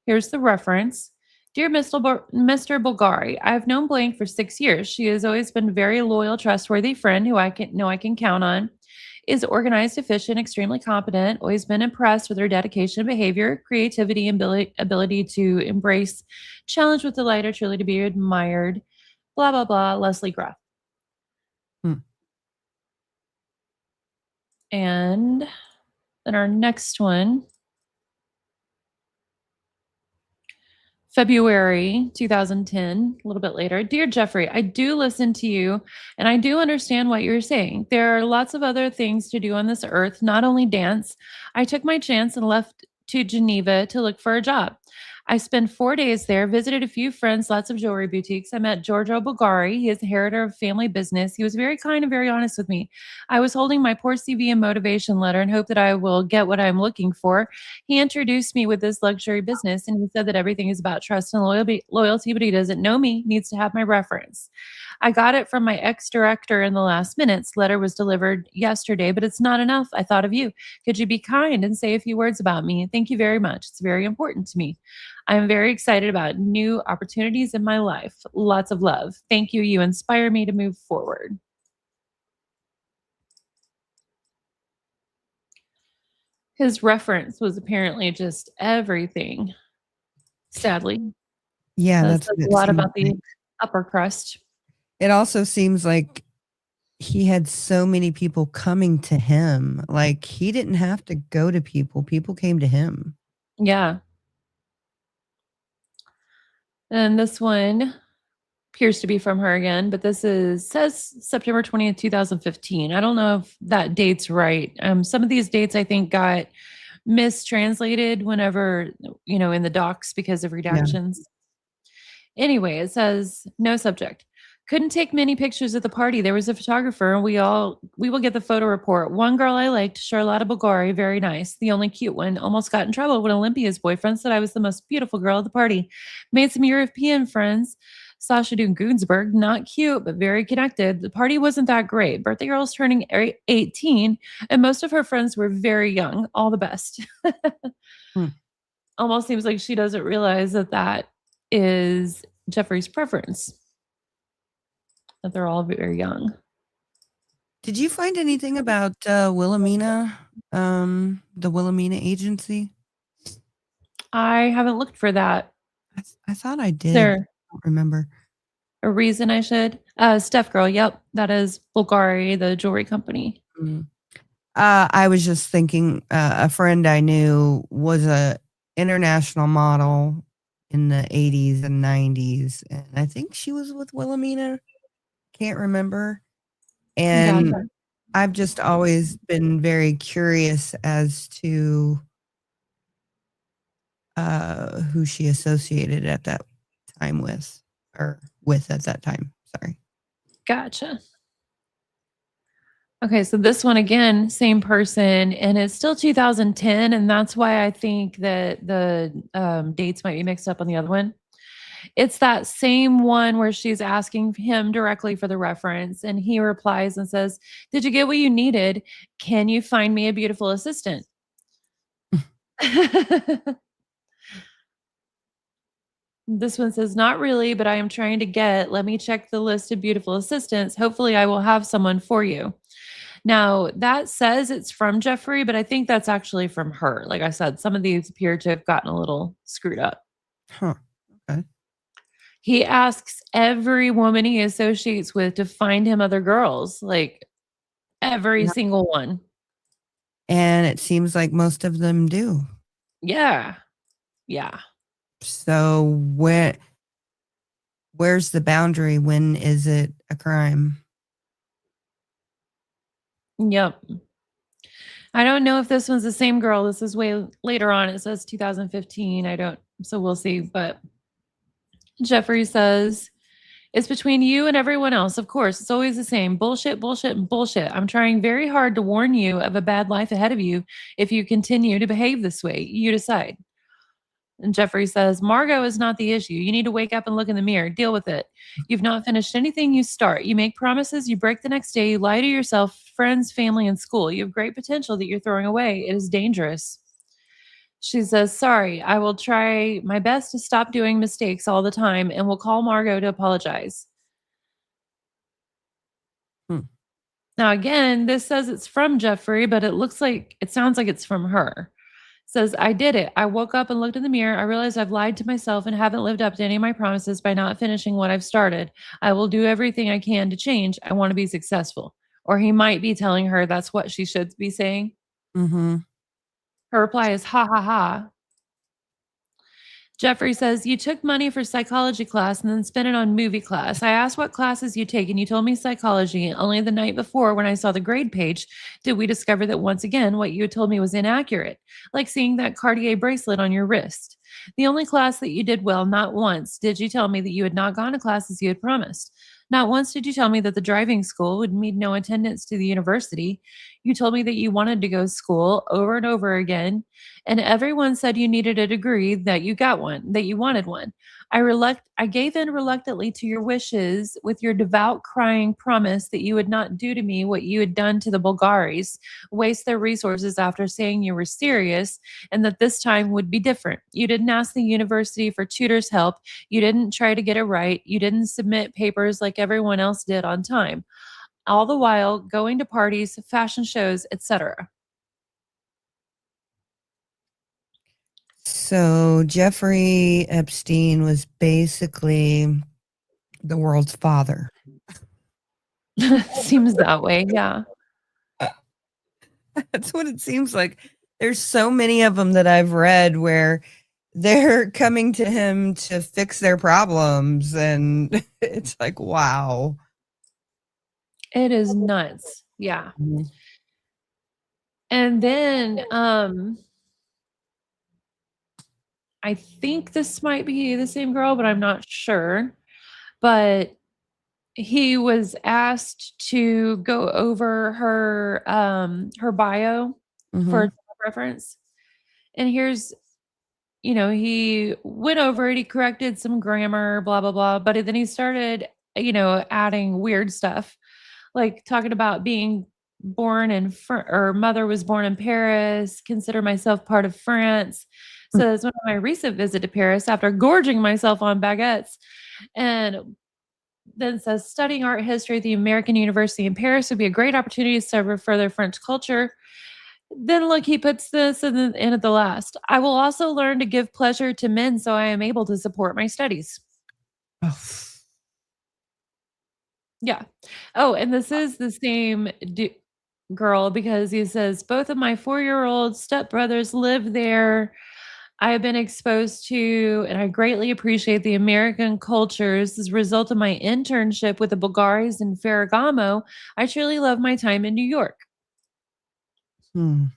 Here's the reference. "Dear Mr. Bulgari, I've known Blank for 6 years. She has always been a very loyal, trustworthy friend who I can count on. Is organized, efficient, extremely competent. Always been impressed with her dedication, behavior, creativity, and ability to embrace challenge with delight are truly to be admired. Blah, blah, blah. Leslie Gruff." Hmm. And then our next one, February 2010, a little bit later. "Dear Jeffrey, I do listen to you and I do understand what you're saying. There are lots of other things to do on this earth, not only dance. I took my chance and left to Geneva to look for a job. I spent 4 days there, visited a few friends, lots of jewelry boutiques. I met Giorgio Bulgari. He is the inheritor of family business. He was very kind and very honest with me. I was holding my poor CV and motivation letter and hope that I will get what I'm looking for. He introduced me with this luxury business and he said that everything is about trust and loyalty, but he doesn't know me, needs to have my reference. I got it from my ex-director in the last minutes. Letter was delivered yesterday, but it's not enough. I thought of you. Could you be kind and say a few words about me? Thank you very much. It's very important to me. I am very excited about new opportunities in my life. Lots of love. Thank you. You inspire me to move forward." His reference was apparently just everything, sadly. Yeah, That that's says what a it lot seems about the like. upper crust. It also seems like he had so many people coming to him. Like he didn't have to go to people, people came to him. Yeah. And this one appears to be from her again, but this is says September 20th, 2015. I don't know if that date's right. Some of these dates I think got mistranslated whenever, in the docs because of Yeah. redactions. Anyway, it says no subject. Couldn't take many pictures at the party. There was a photographer, and we will get the photo report. One girl I liked, Charlotta Bulgari, very nice. The only cute one, almost got in trouble when Olympia's boyfriend said I was the most beautiful girl at the party. Made some European friends. Sasha Gunsberg, not cute, but very connected. The party wasn't that great. Birthday girl was turning 18, and most of her friends were very young. All the best. Hmm. Almost seems like she doesn't realize that that is Jeffrey's preference, that they're all very young. Did you find anything about Wilhelmina, the Wilhelmina agency? I haven't looked for that. I thought I Is did. there I don't remember. a reason I should? Steph Girl. Yep, that is Bulgari, the jewelry company. Mm. I was just thinking, a friend I knew was a international model in the 80s and 90s, and I think she was with Wilhelmina. Can't remember. And Gotcha. I've just always been very curious as to who she associated at that time with, or with at that time. Sorry. Gotcha. Okay, so this one again, same person, and it's still 2010, and that's why I think that the dates might be mixed up on the other one. It's that same one where she's asking him directly for the reference, and he replies and says, "Did you get what you needed? Can you find me a beautiful assistant?" This one says, "Not really, but I am trying to get. Let me check the list of beautiful assistants. Hopefully, I will have someone for you." Now, that says it's from Jeffrey, but I think that's actually from her. Like I said, some of these appear to have gotten a little screwed up. Huh. Okay. He asks every woman he associates with to find him other girls, like every Yeah. single one. And it seems like most of them do. Yeah. Yeah. So where's the boundary? When is it a crime? Yep. I don't know if this one's the same girl. This is way later on. It says 2015. I don't, so we'll see. But Jeffrey says, "It's between you and everyone else. Of course, it's always the same bullshit, bullshit, and bullshit. I'm trying very hard to warn you of a bad life ahead of you if you continue to behave this way. You decide." And Jeffrey says, "Margot is not the issue. You need to wake up and look in the mirror. Deal with it. You've not finished anything you start. You make promises, you break the next day, you lie to yourself, friends, family, and school. You have great potential that you're throwing away. It is dangerous." She says, "Sorry, I will try my best to stop doing mistakes all the time and will call Margot to apologize." Hmm. Now, again, this says it's from Jeffrey, but it sounds like it's from her. Says, "I did it. I woke up and looked in the mirror. I realized I've lied to myself and haven't lived up to any of my promises by not finishing what I've started. I will do everything I can to change. I want to be successful." Or he might be telling her that's what she should be saying. Mm-hmm. Her reply is, "Ha ha ha." Jeffrey says, "You took money for psychology class and then spent it on movie class. I asked what classes you take, and you told me psychology. Only the night before, when I saw the grade page, did we discover that once again, what you had told me was inaccurate, like seeing that Cartier bracelet on your wrist. The only class that you did well, not once did you tell me that you had not gone to classes you had promised. Not once did you tell me that the driving school would need no attendance to the university. You told me that you wanted to go to school over and over again, and everyone said you needed a degree, that you got one, that you wanted one. I gave in reluctantly to your wishes with your devout crying promise that you would not do to me what you had done to the Bulgaris, waste their resources after saying you were serious and that this time would be different. You didn't ask the university for tutors' help. You didn't try to get it right. You didn't submit papers like everyone else did on time. All the while going to parties, fashion shows, etc." So Jeffrey Epstein was basically the world's father. Seems that way. Yeah. That's what it seems like. There's so many of them that I've read where they're coming to him to fix their problems, and it's like, wow. It is nuts. Yeah. Mhm. And then I think this might be the same girl, but I'm not sure. But he was asked to go over her bio for Mhm. reference. And here's, he went over it, he corrected some grammar, blah, blah, blah. But then he started, adding weird stuff, like talking about being born in or mother was born in Paris, consider myself part of France. Mm. Says one of my recent visit to Paris after gorging myself on baguettes. And then says studying art history at the American University in Paris would be a great opportunity to discover further French culture. Then look, he puts this in at the last. I will also learn to give pleasure to men so I am able to support my studies. Oh. Yeah. Oh, and this is the same girl because he says both of my 4-year-old stepbrothers live there. I have been exposed to, and I greatly appreciate the American cultures as a result of my internship with the Bulgaris in Ferragamo. I truly love my time in New York. Hmm.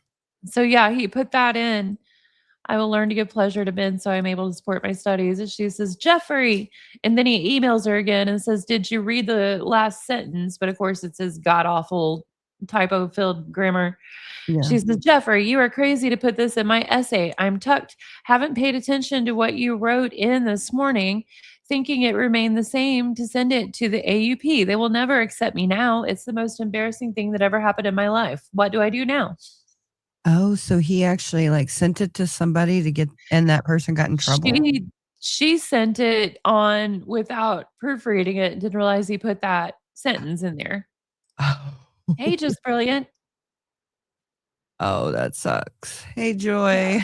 So yeah, he put that in. I will learn to give pleasure to men so I'm able to support my studies. And she says, Jeffrey. And then he emails her again and says, did you read the last sentence? But of course, it says god awful typo filled grammar. Yeah. She says, Jeffrey, you are crazy to put this in my essay. I'm tucked, haven't paid attention to what you wrote in this morning, thinking it remained the same to send it to the AUP. They will never accept me now. It's the most embarrassing thing that ever happened in my life. What do I do now? Oh, so he actually, like, sent it to somebody to get and that person got in trouble? She sent it on without proofreading it and didn't realize he put that sentence in there. Oh. Hey, just brilliant. Oh, that sucks. Hey, Yeah. Joy.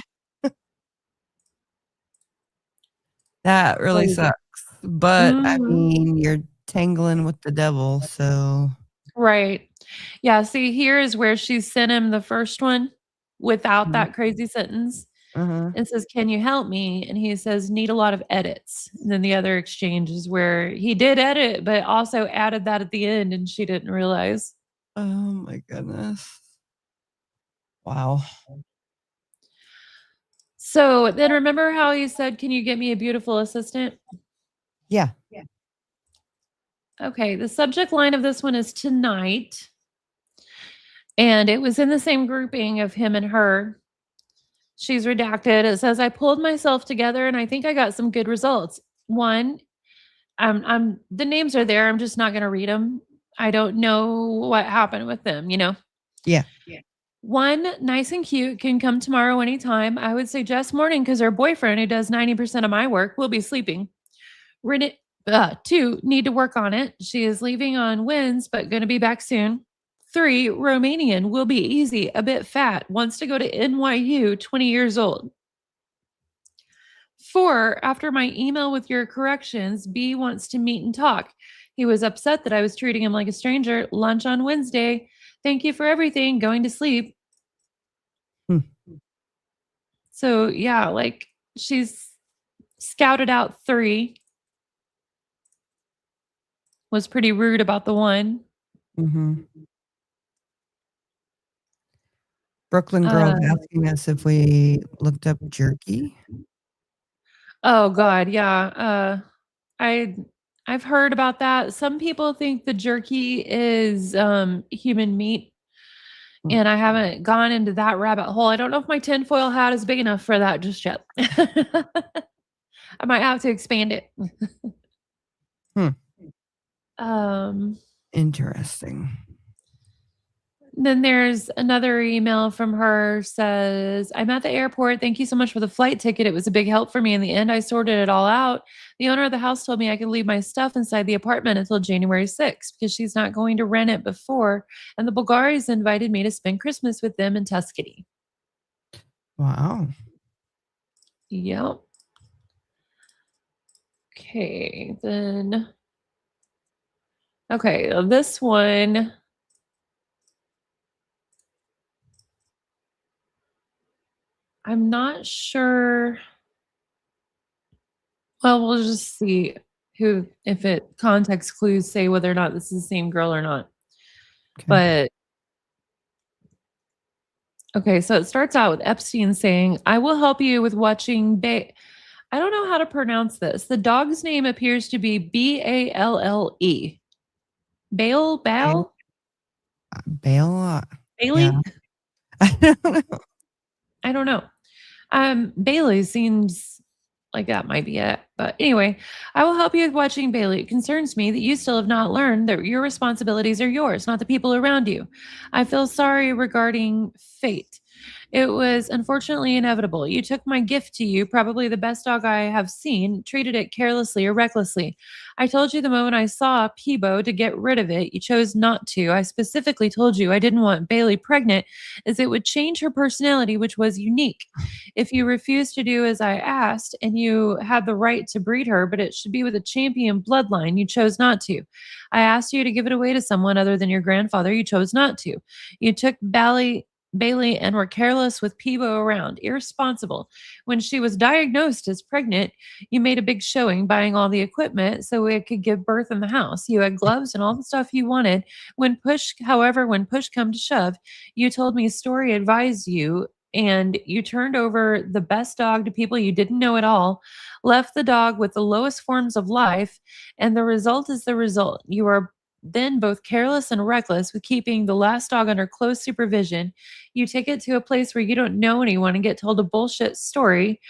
That really Crazy. sucks, but, I Mhm. mean, you're tangling with the devil, so Right. Yeah, see, here is where she sent him the first one without Mhm. that crazy sentence Uh-huh. and says, "Can you help me?" And he says, "Need a lot of edits." And then the other exchange is where he did edit, but also added that at the end and she didn't realize. Oh my goodness. Wow. So, then remember how he said, "Can you get me a beautiful assistant?" Yeah. Okay, the subject line of this one is tonight, and it was in the same grouping of him and her. She's redacted. It says, "I pulled myself together and I think I got some good results." One, I'm the names are there. I'm just not gonna read them. I don't know what happened with them. Yeah. One, nice and cute, can come tomorrow anytime. I would suggest morning because her boyfriend, who does 90% of my work, will be sleeping. Renee, 2, need to work on it. She is leaving on Wednesday, but going to be back soon. 3, Romanian, will be easy, a bit fat, wants to go to NYU, 20 years old. 4, after my email with your corrections, B wants to meet and talk. He was upset that I was treating him like a stranger. Lunch on Wednesday. Thank you for everything. Going to sleep. Hmm. So, yeah, like she's scouted out 3, was pretty rude about the one. Mhm. Brooklyn girl's Uh, asking us if we looked up jerky. oh god, yeah. I I've heard about that. Some people think the jerky is human meat, Mm. and I haven't gone into that rabbit hole. I don't know if my tinfoil hat is big enough for that just yet. I might have to expand it. Hmm. Um Interesting. Then there's another email from her says, I'm at the airport. Thank you so much for the flight ticket. It was a big help for me in the end. I sorted it all out. The owner of the house told me I could leave my stuff inside the apartment until January 6th because she's not going to rent it before. And the Bulgaris invited me to spend Christmas with them in Tuscany. Wow. Yep. Okay. Then, okay. This one, I'm not sure. Well, we'll just see who if it context clues say whether or not this is the same girl or not. Okay. But okay, so it starts out with Epstein saying, "I will help you with watching I don't know how to pronounce this. The dog's name appears to be Balle. Bale, Bale, Bal, Bale, yeah. Bailey? I don't know. I don't know. Bailey seems like that might be it. But anyway, I will help you with watching Bailey. It concerns me that you still have not learned that your responsibilities are yours, not the people around you. I feel sorry regarding fate. It was unfortunately inevitable. You took my gift to you, probably the best dog I have seen, treated it carelessly or recklessly. I told you the moment I saw Peebo to get rid of it. You chose not to. I specifically told you I didn't want Bailey pregnant as it would change her personality, which was unique. If you refused to do as I asked and you had the right to breed her, but it should be with a champion bloodline, you chose not to. I asked you to give it away to someone other than your grandfather. You chose not to. You took Bailey and were careless with Peebo around, irresponsible. When she was diagnosed as pregnant, you made a big showing buying all the equipment so it could give birth in the house. You had gloves and all the stuff you wanted. When push come to shove, you told me Story advised you and you turned over the best dog to people you didn't know at all, left the dog with the lowest forms of life, and the result is the result. You are then both careless and reckless with keeping the last dog under close supervision. You take it to a place where you don't know anyone and get told a bullshit story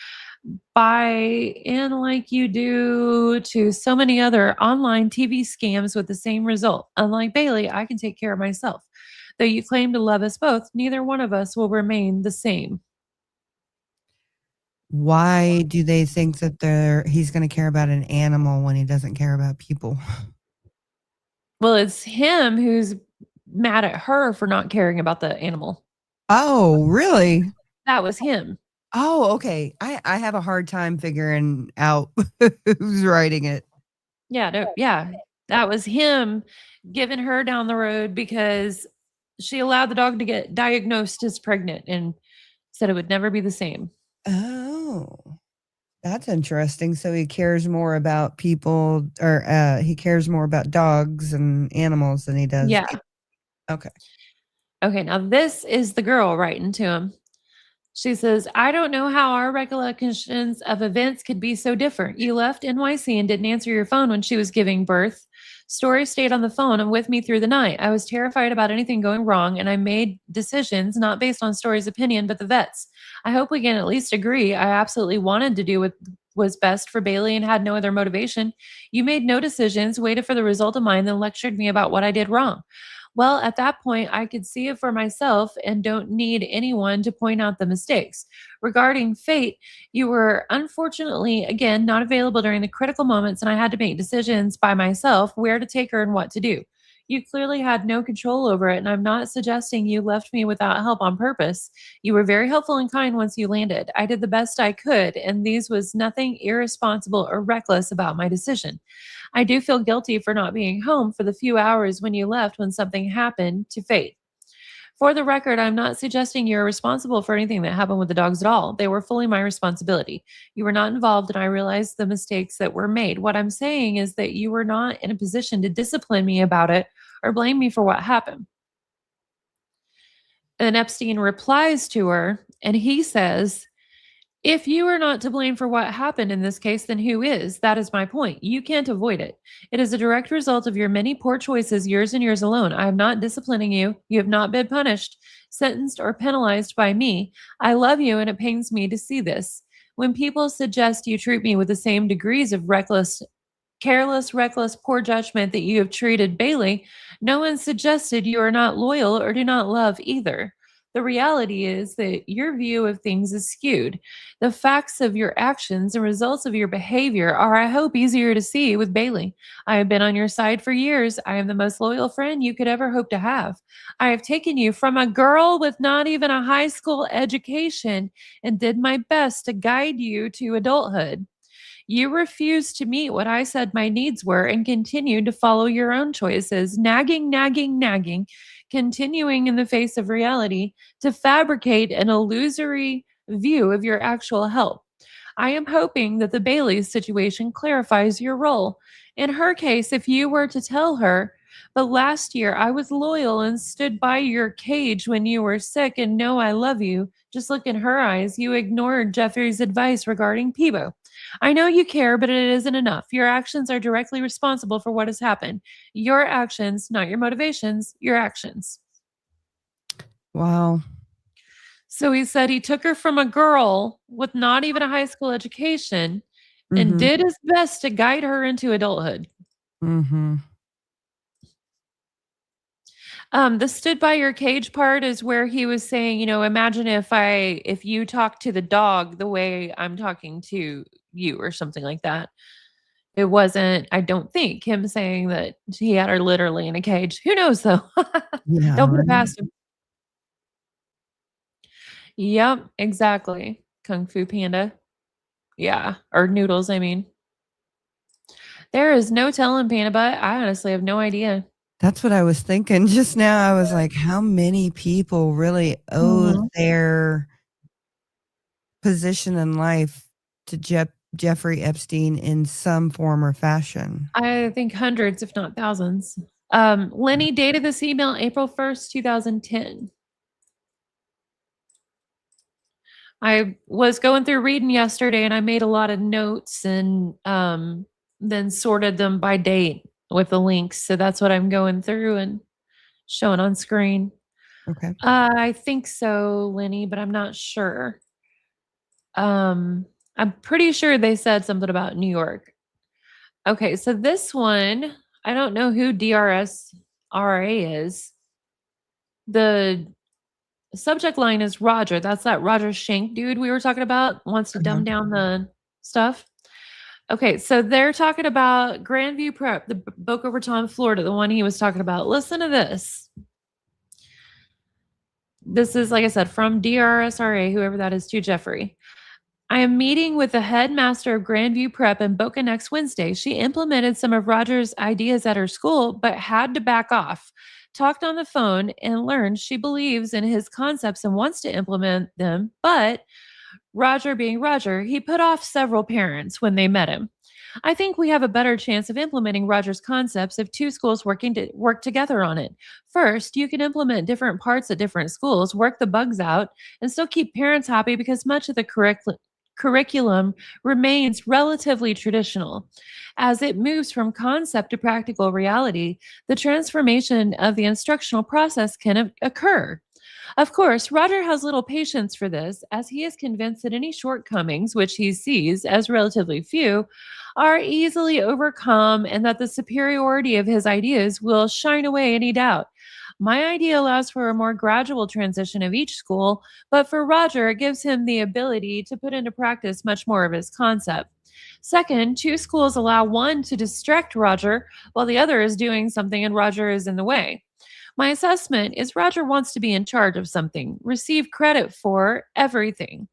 by in like you do to so many other online TV scams with the same result. Unlike Bailey, I can take care of myself. Though you claim to love us both, neither one of us will remain the same. Why do they think that he's gonna care about an animal when he doesn't care about people? Well, it's him who's mad at her for not caring about the animal. Oh, really? That was him. Oh, okay. I have a hard time figuring out who's writing it. Yeah, no, yeah. That was him giving her down the road because she allowed the dog to get diagnosed as pregnant and said it would never be the same. Oh, that's interesting. So he cares more about people or, he cares more about dogs and animals than he does Yeah. people. Okay. Okay, now this is the girl writing to him. She says, I don't know how our recollections of events could be so different. You left NYC and didn't answer your phone when she was giving birth. Story stayed on the phone and with me through the night. I was terrified about anything going wrong, and I made decisions not based on Story's opinion, but the vet's. I hope we can at least agree. I absolutely wanted to do what was best for Bailey and had no other motivation. You made no decisions, waited for the result of mine, then lectured me about what I did wrong. Well, at that point, I could see it for myself and don't need anyone to point out the mistakes. Regarding fate, you were unfortunately, again, not available during the critical moments, and I had to make decisions by myself where to take her and what to do. You clearly had no control over it, and I'm not suggesting you left me without help on purpose. You were very helpful and kind once you landed. I did the best I could, and these was nothing irresponsible or reckless about my decision. I do feel guilty for not being home for the few hours when you left when something happened to Fate. For the record, I'm not suggesting you're responsible for anything that happened with the dogs at all. They were fully my responsibility. You were not involved, and I realized the mistakes that were made. What I'm saying is that you were not in a position to discipline me about it or blame me for what happened. And Epstein replies to her, and he says, if you are not to blame for what happened in this case, then who is? That is my point. You can't avoid it. It is a direct result of your many poor choices, years and years alone. I am not disciplining you. You have not been punished, sentenced, or penalized by me. I love you, and it pains me to see this. When people suggest you treat me with the same degrees of careless, reckless, poor judgment that you have treated Bailey, no one suggested you are not loyal or do not love either. The reality is that your view of things is skewed. The facts of your actions and results of your behavior are, I hope, easier to see with Bailey. I have been on your side for years. I am the most loyal friend you could ever hope to have. I have taken you from a girl with not even a high school education and did my best to guide you to adulthood. You refused to meet what I said my needs were and continued to follow your own choices, nagging, nagging, nagging, continuing in the face of reality to fabricate an illusory view of your actual health. I am hoping that the Bailey's situation clarifies your role. In her case, if you were to tell her, but last year I was loyal and stood by your cage when you were sick and know I love you, just look in her eyes. You ignored Jeffrey's advice regarding Peebo. I know you care, but it isn't enough. Your actions are directly responsible for what has happened. Your actions, not your motivations, your actions. Wow. So he said he took her from a girl with not even a high school education and Mhm. did his best to guide her into adulthood. Mhm. The stood by your cage part is where he was saying, imagine if you talk to the dog the way I'm talking to you or something like that. It wasn't, I don't think, him saying that he had her literally in a cage. Who knows though? Yeah, Don't put it right? past him. Yep, exactly. Kung Fu Panda. Yeah, or Noodles, I mean. There is no telling Panda Butt. I honestly have no idea. That's what I was thinking just now. I was like, how many people really owe Mhm. their position in life to Jeffrey Epstein in some form or fashion? I think hundreds, if not thousands. Lenny dated this email April 1st, 2010. I was going through reading yesterday and I made a lot of notes and then sorted them by date with the links. So that's what I'm going through and showing on screen. Okay. I think so, Lenny, but I'm not sure. Um, I'm pretty sure they said something about New York. Okay, so this one, I don't know who DRSRA is. The subject line is Roger. That's that Roger Shank dude we were talking about, wants to Uh-huh. dumb down the stuff. Okay, so they're talking about Grandview Prep, the Boca Raton, Florida, the one he was talking about. Listen to this. This is, like I said, from DRSRA, whoever that is, to Jeffrey. I am meeting with the headmaster of Grandview Prep in Boca next Wednesday. She implemented some of Roger's ideas at her school, but had to back off. Talked on the phone and learned she believes in his concepts and wants to implement them, but Roger being Roger, he put off several parents when they met him. I think we have a better chance of implementing Roger's concepts if two schools work together on it. First, you can implement different parts at different schools, work the bugs out, and still keep parents happy because much of the curriculum remains relatively traditional. As it moves from concept to practical reality, the transformation of the instructional process can occur. Of course, Roger has little patience for this, as he is convinced that any shortcomings, which he sees as relatively few, are easily overcome and that the superiority of his ideas will shine away any doubt. My idea allows for a more gradual transition of each school, but for Roger, it gives him the ability to put into practice much more of his concept. Second, two schools allow one to distract Roger while the other is doing something and Roger is in the way. My assessment is Roger wants to be in charge of something, receive credit for everything.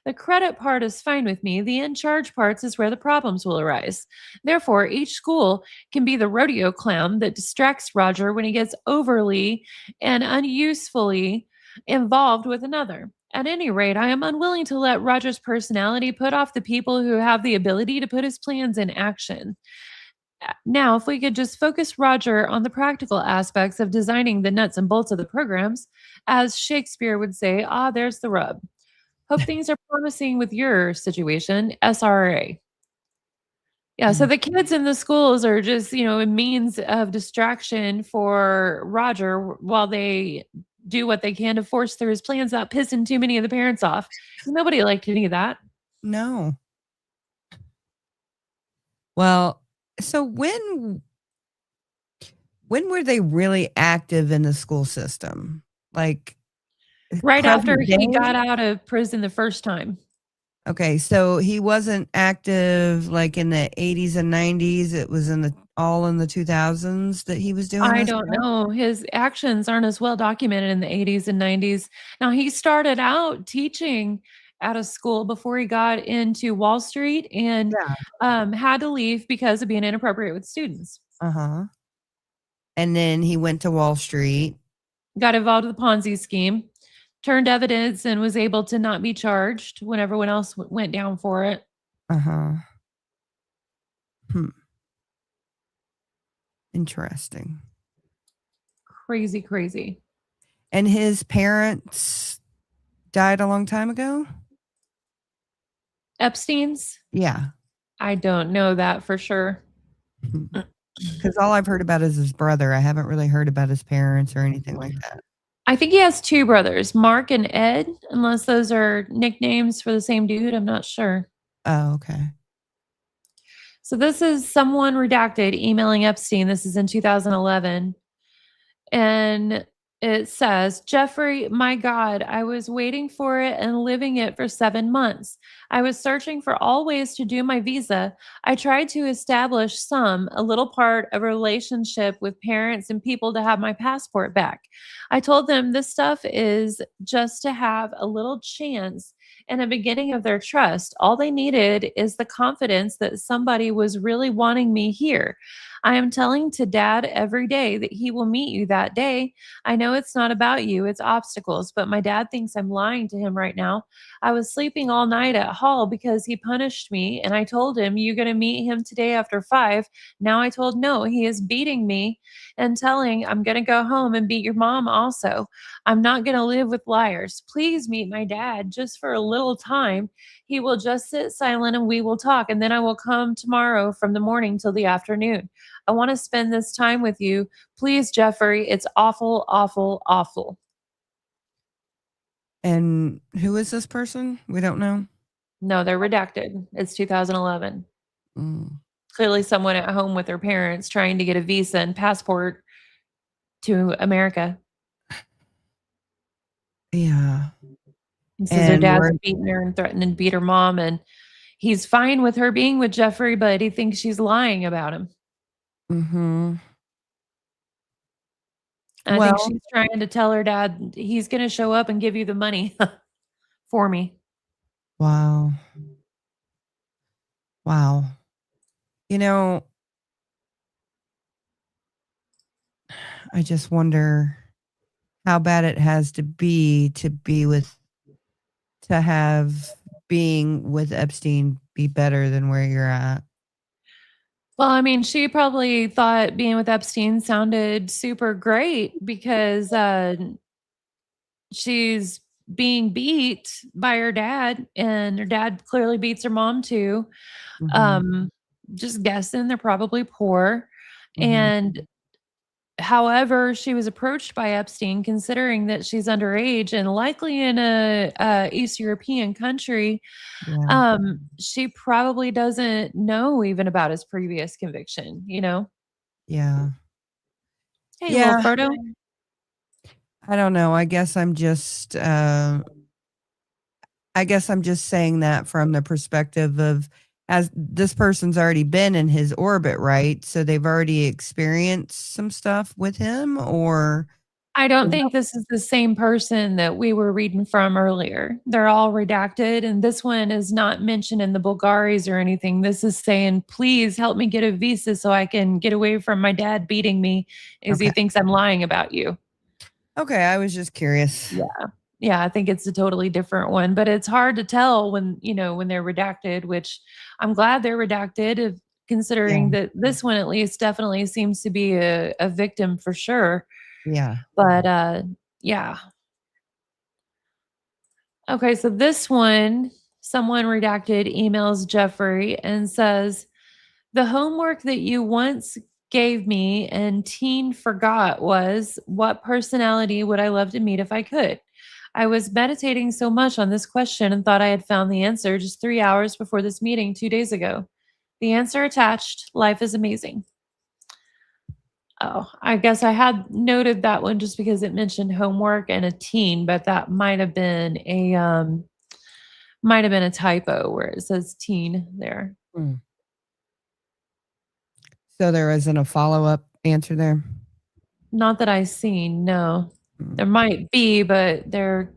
The credit part is fine with me. The in charge parts is where the problems will arise. Therefore, each school can be the rodeo clown that distracts Roger when he gets overly and unusefully involved with another. At any rate, I am unwilling to let Roger's personality put off the people who have the ability to put his plans in action. Now, if we could just focus Roger on the practical aspects of designing the nuts and bolts of the programs, as Shakespeare would say, there's the rub. Hope things are promising with your situation, SRA. Yeah, so Mm. the kids in the schools are just, a means of distraction for Roger while they do what they can to force through his plans without pissing too many of the parents off. Nobody liked any of that. No. Well, so when were they really active in the school system? Like Right after present he day? got out of prison the first time. Okay, so he wasn't active like in the 80s and 90s. It was all in the 2000s that he was doing I this don't stuff? know. His actions aren't as well documented in the 80s and 90s. Now, he started out teaching at a school before he got into Wall Street and Yeah. had to leave because of being inappropriate with students. Uh-huh. And then he went to Wall Street. Got involved with the Ponzi scheme, turned evidence, and was able to not be charged when everyone else went down for it. Uh-huh. Hmm. Interesting. Crazy, crazy. And his parents died a long time ago? Epstein's? Yeah. I don't know that for sure. Because all I've heard about is his brother. I haven't really heard about his parents or anything like that. I think he has 2 brothers, Mark and Ed, unless those are nicknames for the same dude, I'm not sure. Oh, okay. So this is someone redacted emailing Epstein. This is in 2011. And it says, Jeffrey, my God, I was waiting for it and living it for 7 months. I was searching for all ways to do my visa. I tried to establish a little part of a relationship with parents and people to have my passport back. I told them this stuff is just to have a little chance and a beginning of their trust. All they needed is the confidence that somebody was really wanting me here. I am telling to dad every day that he will meet you that day. I know it's not about you, it's obstacles, but my dad thinks I'm lying to him right now. I was sleeping all night at Hall because he punished me, and I told him, you're going to meet him today after 5. Now I told no, he is beating me and telling I'm going to go home and beat your mom also. I'm not going to live with liars. Please meet my dad just for a little time. He will just sit silent and we will talk, and then I will come tomorrow from the morning till the afternoon. I want to spend this time with you. Please, Jeffrey, it's awful, awful, awful. And who is this person? We don't know. No, they're redacted. It's 2011. Mm, Clearly, someone at home with their parents trying to get a visa and passport to America. yeah. He says her And dad's we're beating her and threatening to beat her mom, and he's fine with her being with Jeffrey, but he thinks she's lying about him. mhm. And I think Well, she's trying to tell her dad he's going to show up and give you the money for me. wow. Wow. You know, I just wonder how bad it has to be with to have being with Epstein be better than where you're at. Well, I mean, she probably thought being with Epstein sounded super great because she's being beat by her dad, and her dad clearly beats her mom too. Mhm, Um, just guessing they're probably poor. mhm. And however, she was approached by Epstein, considering that she's underage and likely in a East European country. Yeah, She probably doesn't know even about his previous conviction, you know? yeah. Hey, little Yeah, Frodo. I don't know. I guess I'm just saying that from the perspective of as this person's already been in his orbit, right? So they've already experienced some stuff with him or I don't think this is the same person that we were reading from earlier. They're all redacted, and this one is not mentioned in the Bulgaris or anything. This is saying, please help me get a visa so I can get away from my dad beating me as okay. he thinks I'm lying about you. Okay, I was just curious. Yeah. Yeah, I think it's a totally different one, but it's hard to tell when, when they're redacted, which I'm glad they're redacted, Yeah, considering that this one at least definitely seems to be a victim for sure. yeah. But yeah. Okay, so this one, someone redacted emails Jeffrey and says, the homework that you once gave me and teen forgot was, what personality would I love to meet if I could? I was meditating so much on this question and thought I had found the answer just 3 hours before this meeting 2 days ago. The answer attached: life is amazing. Oh, I guess I had noted that one just because it mentioned homework and a teen, but that might have been a typo where it says teen there. Mm. So there isn't a follow-up answer there? Not that I've seen, no. Mm, There might be, but the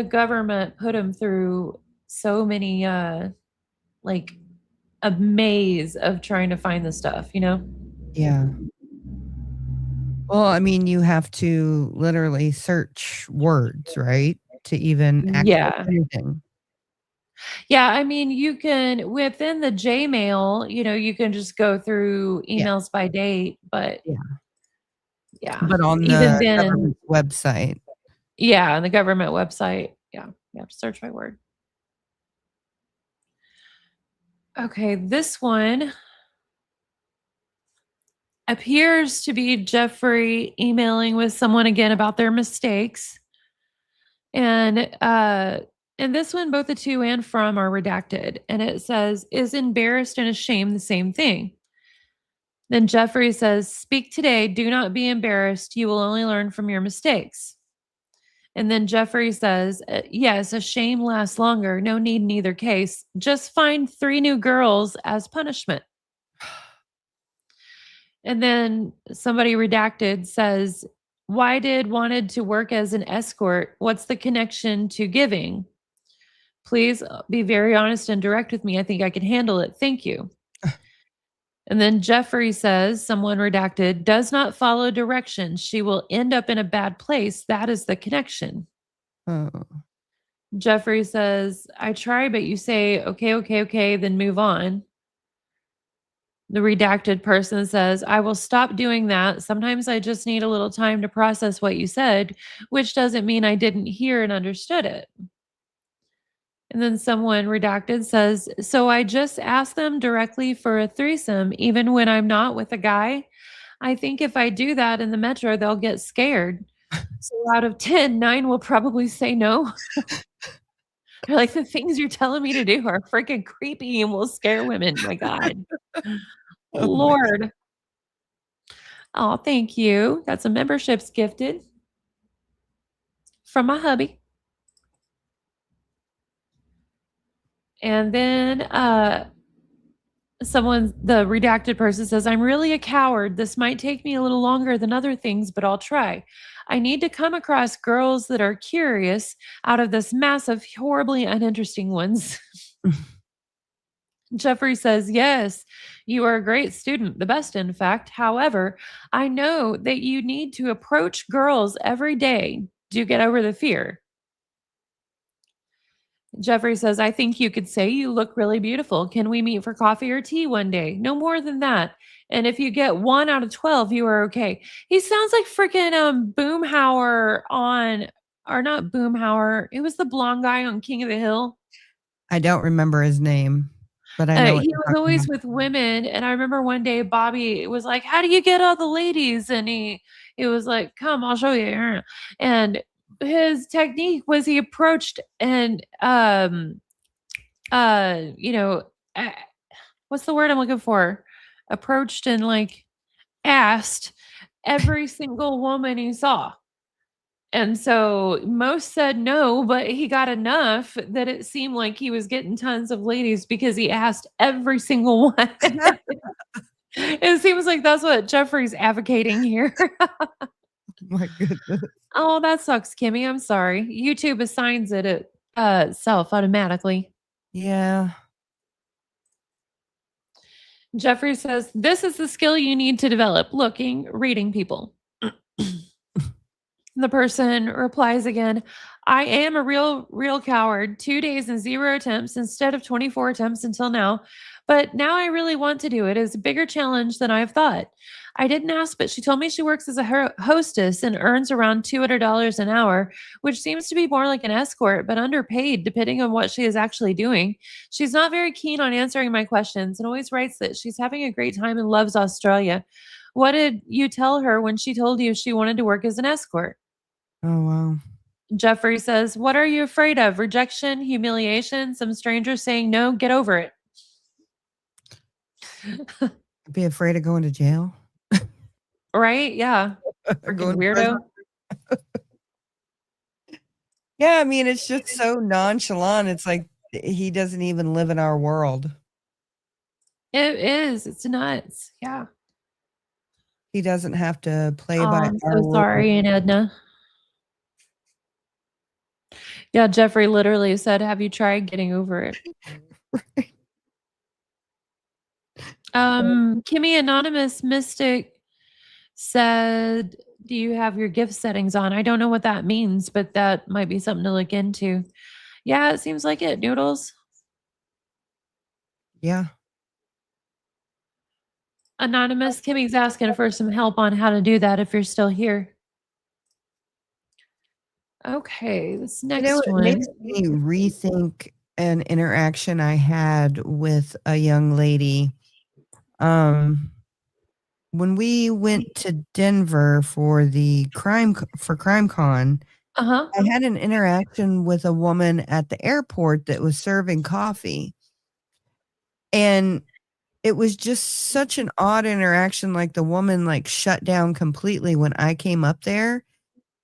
government put them through so many, like, a maze of trying to find the stuff, you know? yeah. Well, I mean, you have to literally search words, right, to even access Yeah. anything. Yeah, I mean, you can within the Gmail, you can just go through Yeah, emails by date, but yeah. yeah, But on even the then, government's website. yeah, on the government website, yeah, you have to search by word. Okay, this one appears to be Jeffrey emailing with someone again about their mistakes. And this one, both the to and from are redacted. And it says, is embarrassed and ashamed the same thing? Then Jeffrey says, speak today, do not be embarrassed. You will only learn from your mistakes. And then Jeffrey says, yes, a shame lasts longer. No need in either case. Just find 3 new girls as punishment. And then somebody redacted says, why did wanted to work as an escort? What's the connection to giving? Please be very honest and direct with me. I think I can handle it. Thank you. And then Jeffrey says, someone redacted, does not follow directions. She will end up in a bad place. That is the connection. Oh. Jeffrey says, I try, but you say, okay, okay, okay, then move on. The redacted person says, I will stop doing that. Sometimes I just need a little time to process what you said, which doesn't mean I didn't hear and understood it. And then someone redacted says, so I just ask them directly for a threesome, even when I'm not with a guy. I think if I do that in the metro, they'll get scared. So out of 10, 9 will probably say no. They're like, the things you're telling me to do are freaking creepy and will scare women. My God. Oh my God. Lord. Oh, thank you. Got some memberships gifted from my hubby. And then the redacted person says, I'm really a coward. This might take me a little longer than other things, but I'll try. I need to come across girls that are curious out of this mass of horribly uninteresting ones. Jeffrey says, yes, you are a great student, the best, in fact. However, I know that you need to approach girls every day. Do get over the fear. Jeffrey says, I think you could say you look really beautiful. Can we meet for coffee or tea one day? No more than that. And if you get 1 out of 12, you are okay. He sounds like freaking Boomhauer on, or not Boomhauer. It was the blonde guy on King of the Hill. I don't remember his name, but I know what He you're was talking always about. with women, and I remember one day Bobby was like, "How do you get all the ladies?" And he was like, "Come, I'll show you." And his technique was he approached and you know, uh, what's the word I'm looking for? Approached and like asked every single woman he saw. And so most said no, but he got enough that it seemed like he was getting tons of ladies because he asked every single one. It seems like that's what Jeffrey's advocating here. My goodness. Oh, that sucks, Kimmy. I'm sorry. YouTube assigns it itself automatically. Yeah. Jeffrey says, this is the skill you need to develop looking, reading people. The person replies again, I am a real coward. 2 days and 0 attempts instead of 24 attempts until now. But now I really want to do it. It's a bigger challenge than I've thought. I didn't ask, but she told me she works as a hostess and earns around $200 an hour, which seems to be more like an escort, but underpaid depending on what she is actually doing. She's not very keen on answering my questions and always writes that she's having a great time and loves Australia. What did you tell her when she told you she wanted to work as an escort? Oh, wow. Jeffrey says, what are you afraid of? Rejection, humiliation, some stranger saying no? Get over it. Be afraid of going to jail? Right? Yeah. Freaking Going to weirdo. prison? Yeah, I mean, it's just so nonchalant. It's like he doesn't even live in our world. It is. It's nuts. Yeah. He doesn't have to play Oh, by I'm our so rules. sorry, Aunt Edna. Yeah, Jeffrey literally said, have you tried getting over it? Right. Kimmy Anonymous Mystic said, do you have your gift settings on? I don't know what that means, but that might be something to look into. Yeah, it seems like it, Noodles. Yeah. Anonymous, Kimmy's asking for some help on how to do that if you're still here. Okay, this You know, next it one. makes me rethink an interaction I had with a young lady. Um, when we went to Denver for the CrimeCon, Uh-huh. I had an interaction with a woman at the airport that was serving coffee. And it was just such an odd interaction, like, the woman, like, shut down completely when I came up there,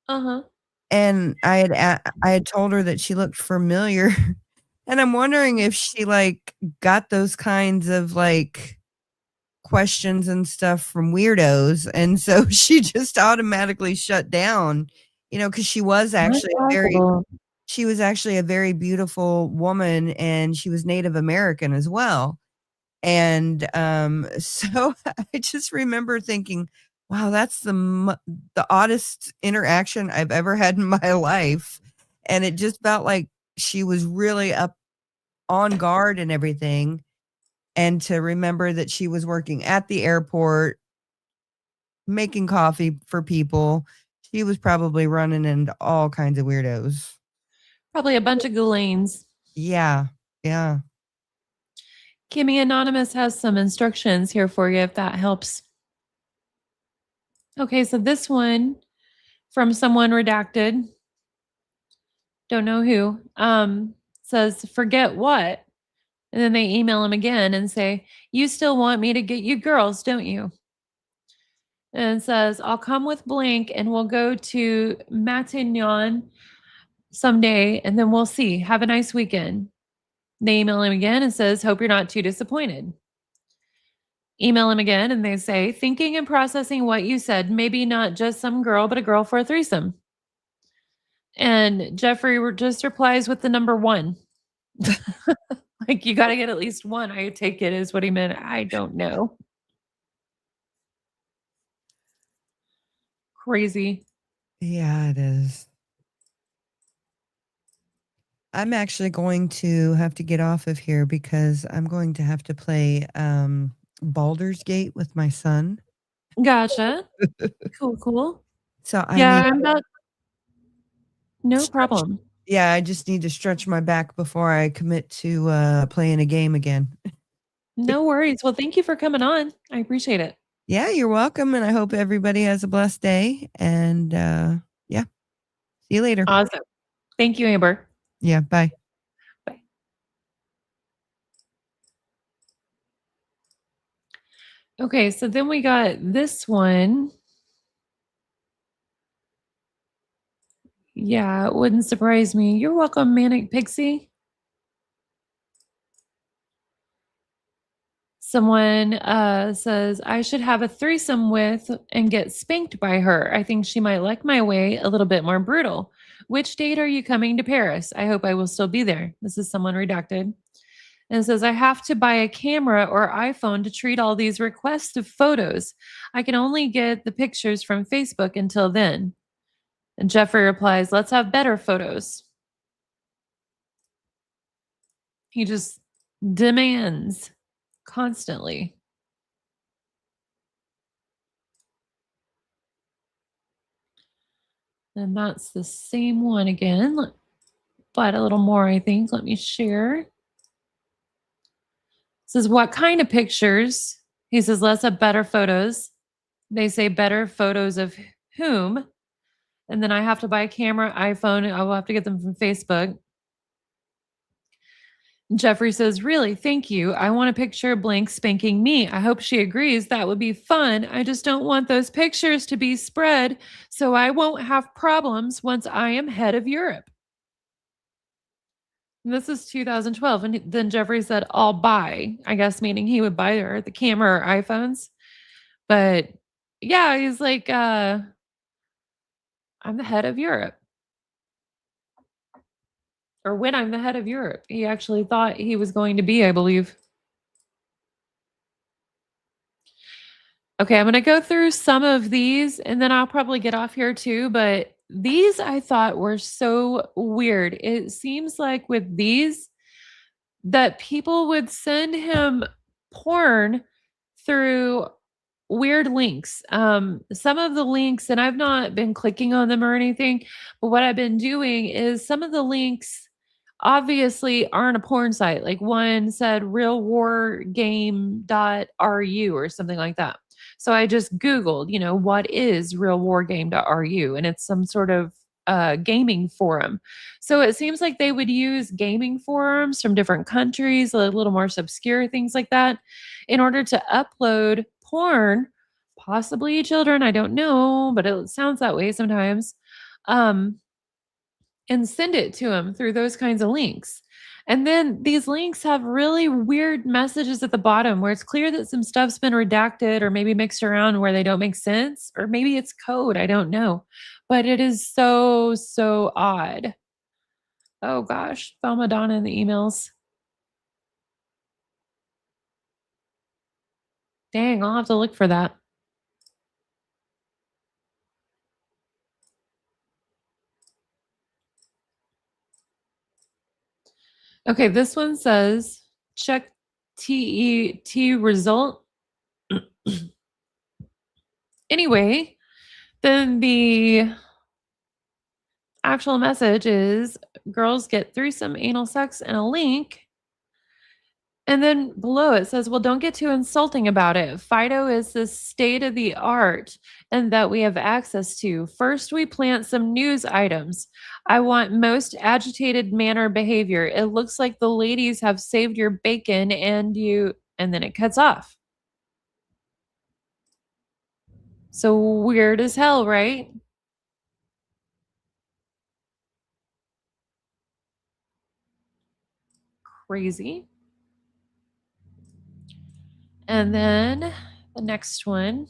Uh-huh. and I had told her that she looked familiar, and I'm wondering if she, like, got those kinds of, like, questions and stuff from weirdos, and so she just automatically shut down, because That's possible. she was actually a very beautiful woman, and she was Native American as well. And, so I just remember thinking, "Wow, that's the oddest interaction I've ever had in my life." And it just felt like she was really up on guard and everything, and to remember that she was working at the airport, making coffee for people. She was probably running into all kinds of weirdos. Probably a bunch of Ghislaines. Yeah, yeah. Kimmy Anonymous has some instructions here for you if that helps. Okay, so this one from someone redacted, don't know who, says, forget what? And then they email him again and say, you still want me to get you girls, don't you? And says, I'll come with blank and we'll go to Matignon someday and then we'll see. Have a nice weekend. They email him again and says, hope you're not too disappointed. Email him again and they say, thinking and processing what you said, maybe not just some girl, but a girl for a threesome. And Jeffrey just replies with the number one. Like, you got to get at least one. I take it is what he meant. I don't know. Crazy. Yeah, it is. I'm actually going to have to get off of here because I'm going to have to play, Baldur's Gate with my son. Gotcha. Cool, cool. So I Yeah, need I'm to about no stretch problem. yeah, I just need to stretch my back before I commit to, playing a game again. No worries. Well, thank you for coming on. I appreciate it. Yeah, you're welcome, and I hope everybody has a blessed day, and, yeah, see you later. Awesome. Thank you, Amber. Yeah, bye. Bye. Okay, so then we got this one. Yeah, it wouldn't surprise me. You're welcome, Manic Pixie. Someone says, I should have a threesome with and get spanked by her. I think she might like my way a little bit more brutal. Which date are you coming to Paris? I hope I will still be there. This is someone redacted. And it says, I have to buy a camera or iPhone to treat all these requests of photos. I can only get the pictures from Facebook until then. And Jeffrey replies, let's have better photos. He just demands constantly. And that's the same one again, but a little more, I think. Let me share. It says, what kind of pictures? He says, let's have better photos. They say better photos of whom? And then I have to buy a camera, iPhone. I will have to get them from Facebook. Jeffrey says, really, thank you. I want a picture of blank spanking me. I hope she agrees. That would be fun. I just don't want those pictures to be spread so I won't have problems once I am head of Europe. And this is 2012. And then Jeffrey said, I'll buy, I guess, meaning he would buy her the camera or iPhones. But yeah, he's like, I'm the head of Europe. Or when I'm the head of Europe. He actually thought he was going to be, I believe. Okay, I'm going to go through some of these and then I'll probably get off here too. But these I thought were so weird. It seems like with these, that people would send him porn through weird links. Some of the links, and I've not been clicking on them or anything, but what I've been doing is some of the links obviously aren't a porn site. Like one said realwargame.ru or something like that. So I just Googled, what is realwargame.ru? And it's some sort of gaming forum. So it seems like they would use gaming forums from different countries, a little more obscure things like that, in order to upload porn, possibly children. I don't know, but it sounds that way sometimes. Um, and send it to them through those kinds of links. And then these links have really weird messages at the bottom where it's clear that some stuff's been redacted or maybe mixed around where they don't make sense, or maybe it's code. I don't know. But it is so, so odd. Oh gosh, Thelma Donna in the emails. Dang, I'll have to look for that. Okay, this one says check TET result. Anyway, then the actual message is girls get threesome anal sex and a link. And then below it says, well, don't get too insulting about it. Fido is the state of the art and that we have access to. First, we plant some news items. I want most agitated manner behavior. It looks like the ladies have saved your bacon and then it cuts off. So weird as hell, right? Crazy. And then the next one.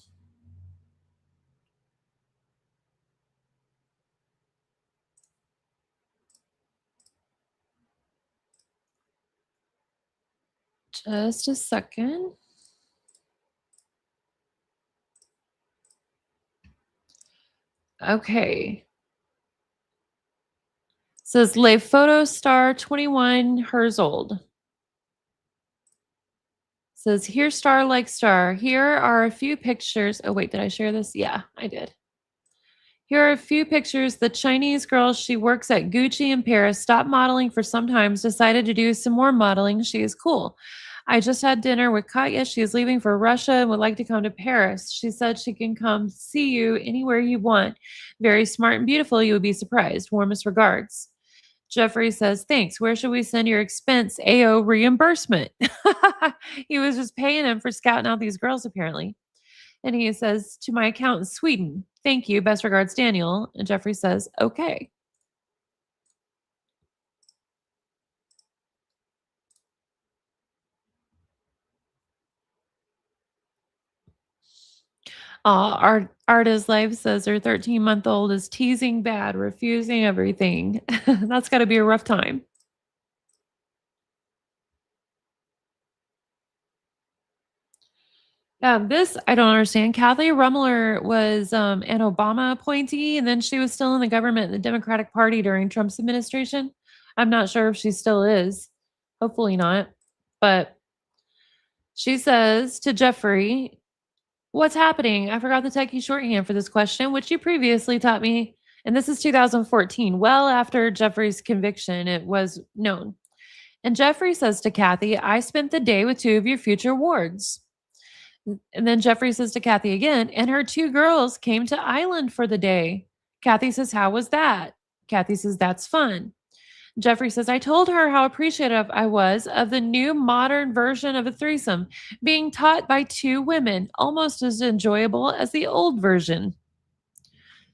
Just a second. Okay. Says Le Photo Star 21 Herzold. Says here star like star. Here are a few pictures. Oh wait, did I share this? Yeah, I did. Here are a few pictures. The Chinese girl, she works at Gucci in Paris, stopped modeling for some time, decided to do some more modeling. She is cool. I just had dinner with Katya. She is leaving for Russia and would like to come to Paris. She said she can come see you anywhere you want. Very smart and beautiful. You would be surprised. Warmest regards. Jeffrey says, thanks. Where should we send your expense AO reimbursement? He was just paying him for scouting out these girls, apparently. And he says, to my account in Sweden, thank you. Best regards, Daniel. And Jeffrey says, okay. Arta's life says her 13-month-old is teasing bad, refusing everything. That's got to be a rough time. This I don't understand. Kathy Rummler was an Obama appointee, and then she was still in the government, the Democratic Party during Trump's administration. I'm not sure if she still is. Hopefully not. But she says to Jeffrey, what's happening? I forgot the techie shorthand for this question, which you previously taught me. And this is 2014, well after Jeffrey's conviction, it was known. And Jeffrey says to Kathy, I spent the day with two of your future wards. And then Jeffrey says to Kathy again, and her two girls came to Island for the day. Kathy says, how was that? Kathy says, that's fun. Jeffrey says, I told her how appreciative I was of the new modern version of a threesome being taught by two women, almost as enjoyable as the old version.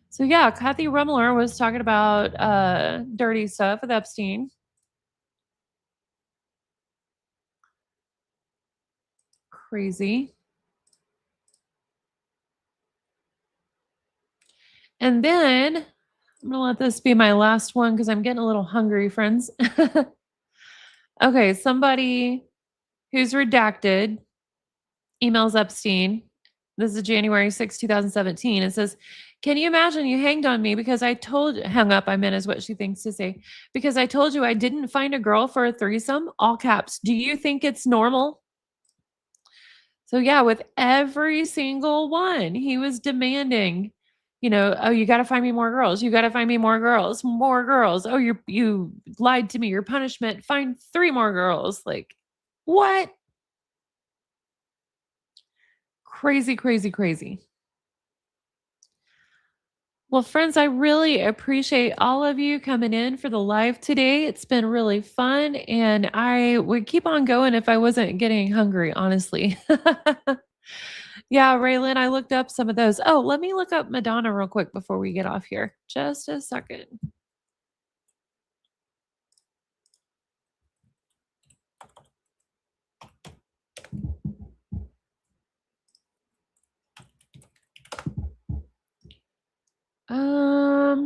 So, yeah, Kathy Rummler was talking about dirty stuff with Epstein. Crazy. And then I'm going to let this be my last one because I'm getting a little hungry, friends. Okay, somebody who's redacted emails Epstein. This is January 6, 2017. It says, can you imagine you hanged on me because hung up, I meant is what she thinks to say, because I told you I didn't find a girl for a threesome? All caps. Do you think it's normal? So, yeah, with every single one, he was demanding Oh, you got to find me more girls. You got to find me more girls, more girls. Oh, you lied to me. Your punishment, find 3 more girls. Like, what? Crazy, crazy, crazy. Well, friends, I really appreciate all of you coming in for the live today. It's been really fun, and I would keep on going if I wasn't getting hungry, honestly. Yeah, Raylan, I looked up some of those. Oh, let me look up Madonna real quick before we get off here. Just a second.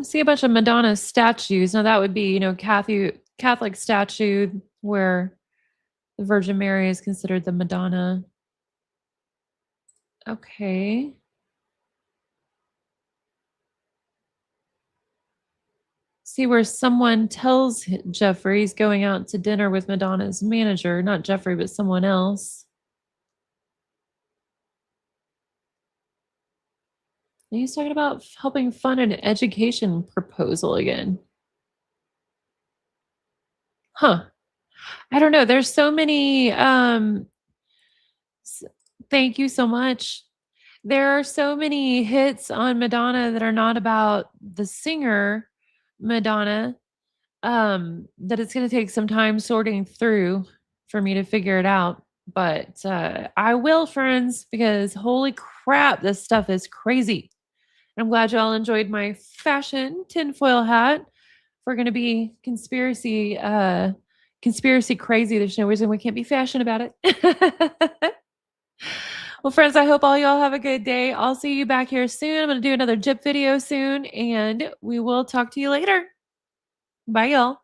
See a bunch of Madonna statues. Now that would be, Catholic statue where the Virgin Mary is considered the Madonna. Okay. See where someone tells Jeffrey he's going out to dinner with Madonna's manager, not Jeffrey, but someone else. And he's talking about helping fund an education proposal again. Huh. I don't know. There's so many. Thank you so much. There are so many hits on Madonna that are not about the singer Madonna, that it's going to take some time sorting through for me to figure it out. But I will, friends, because holy crap, this stuff is crazy. I'm glad y'all enjoyed my fashion tinfoil hat. We're going to be conspiracy crazy. There's no reason we can't be fashion about it. Well, friends, I hope all y'all have a good day. I'll see you back here soon. I'm going to do another JIP video soon, and we will talk to you later. Bye, y'all.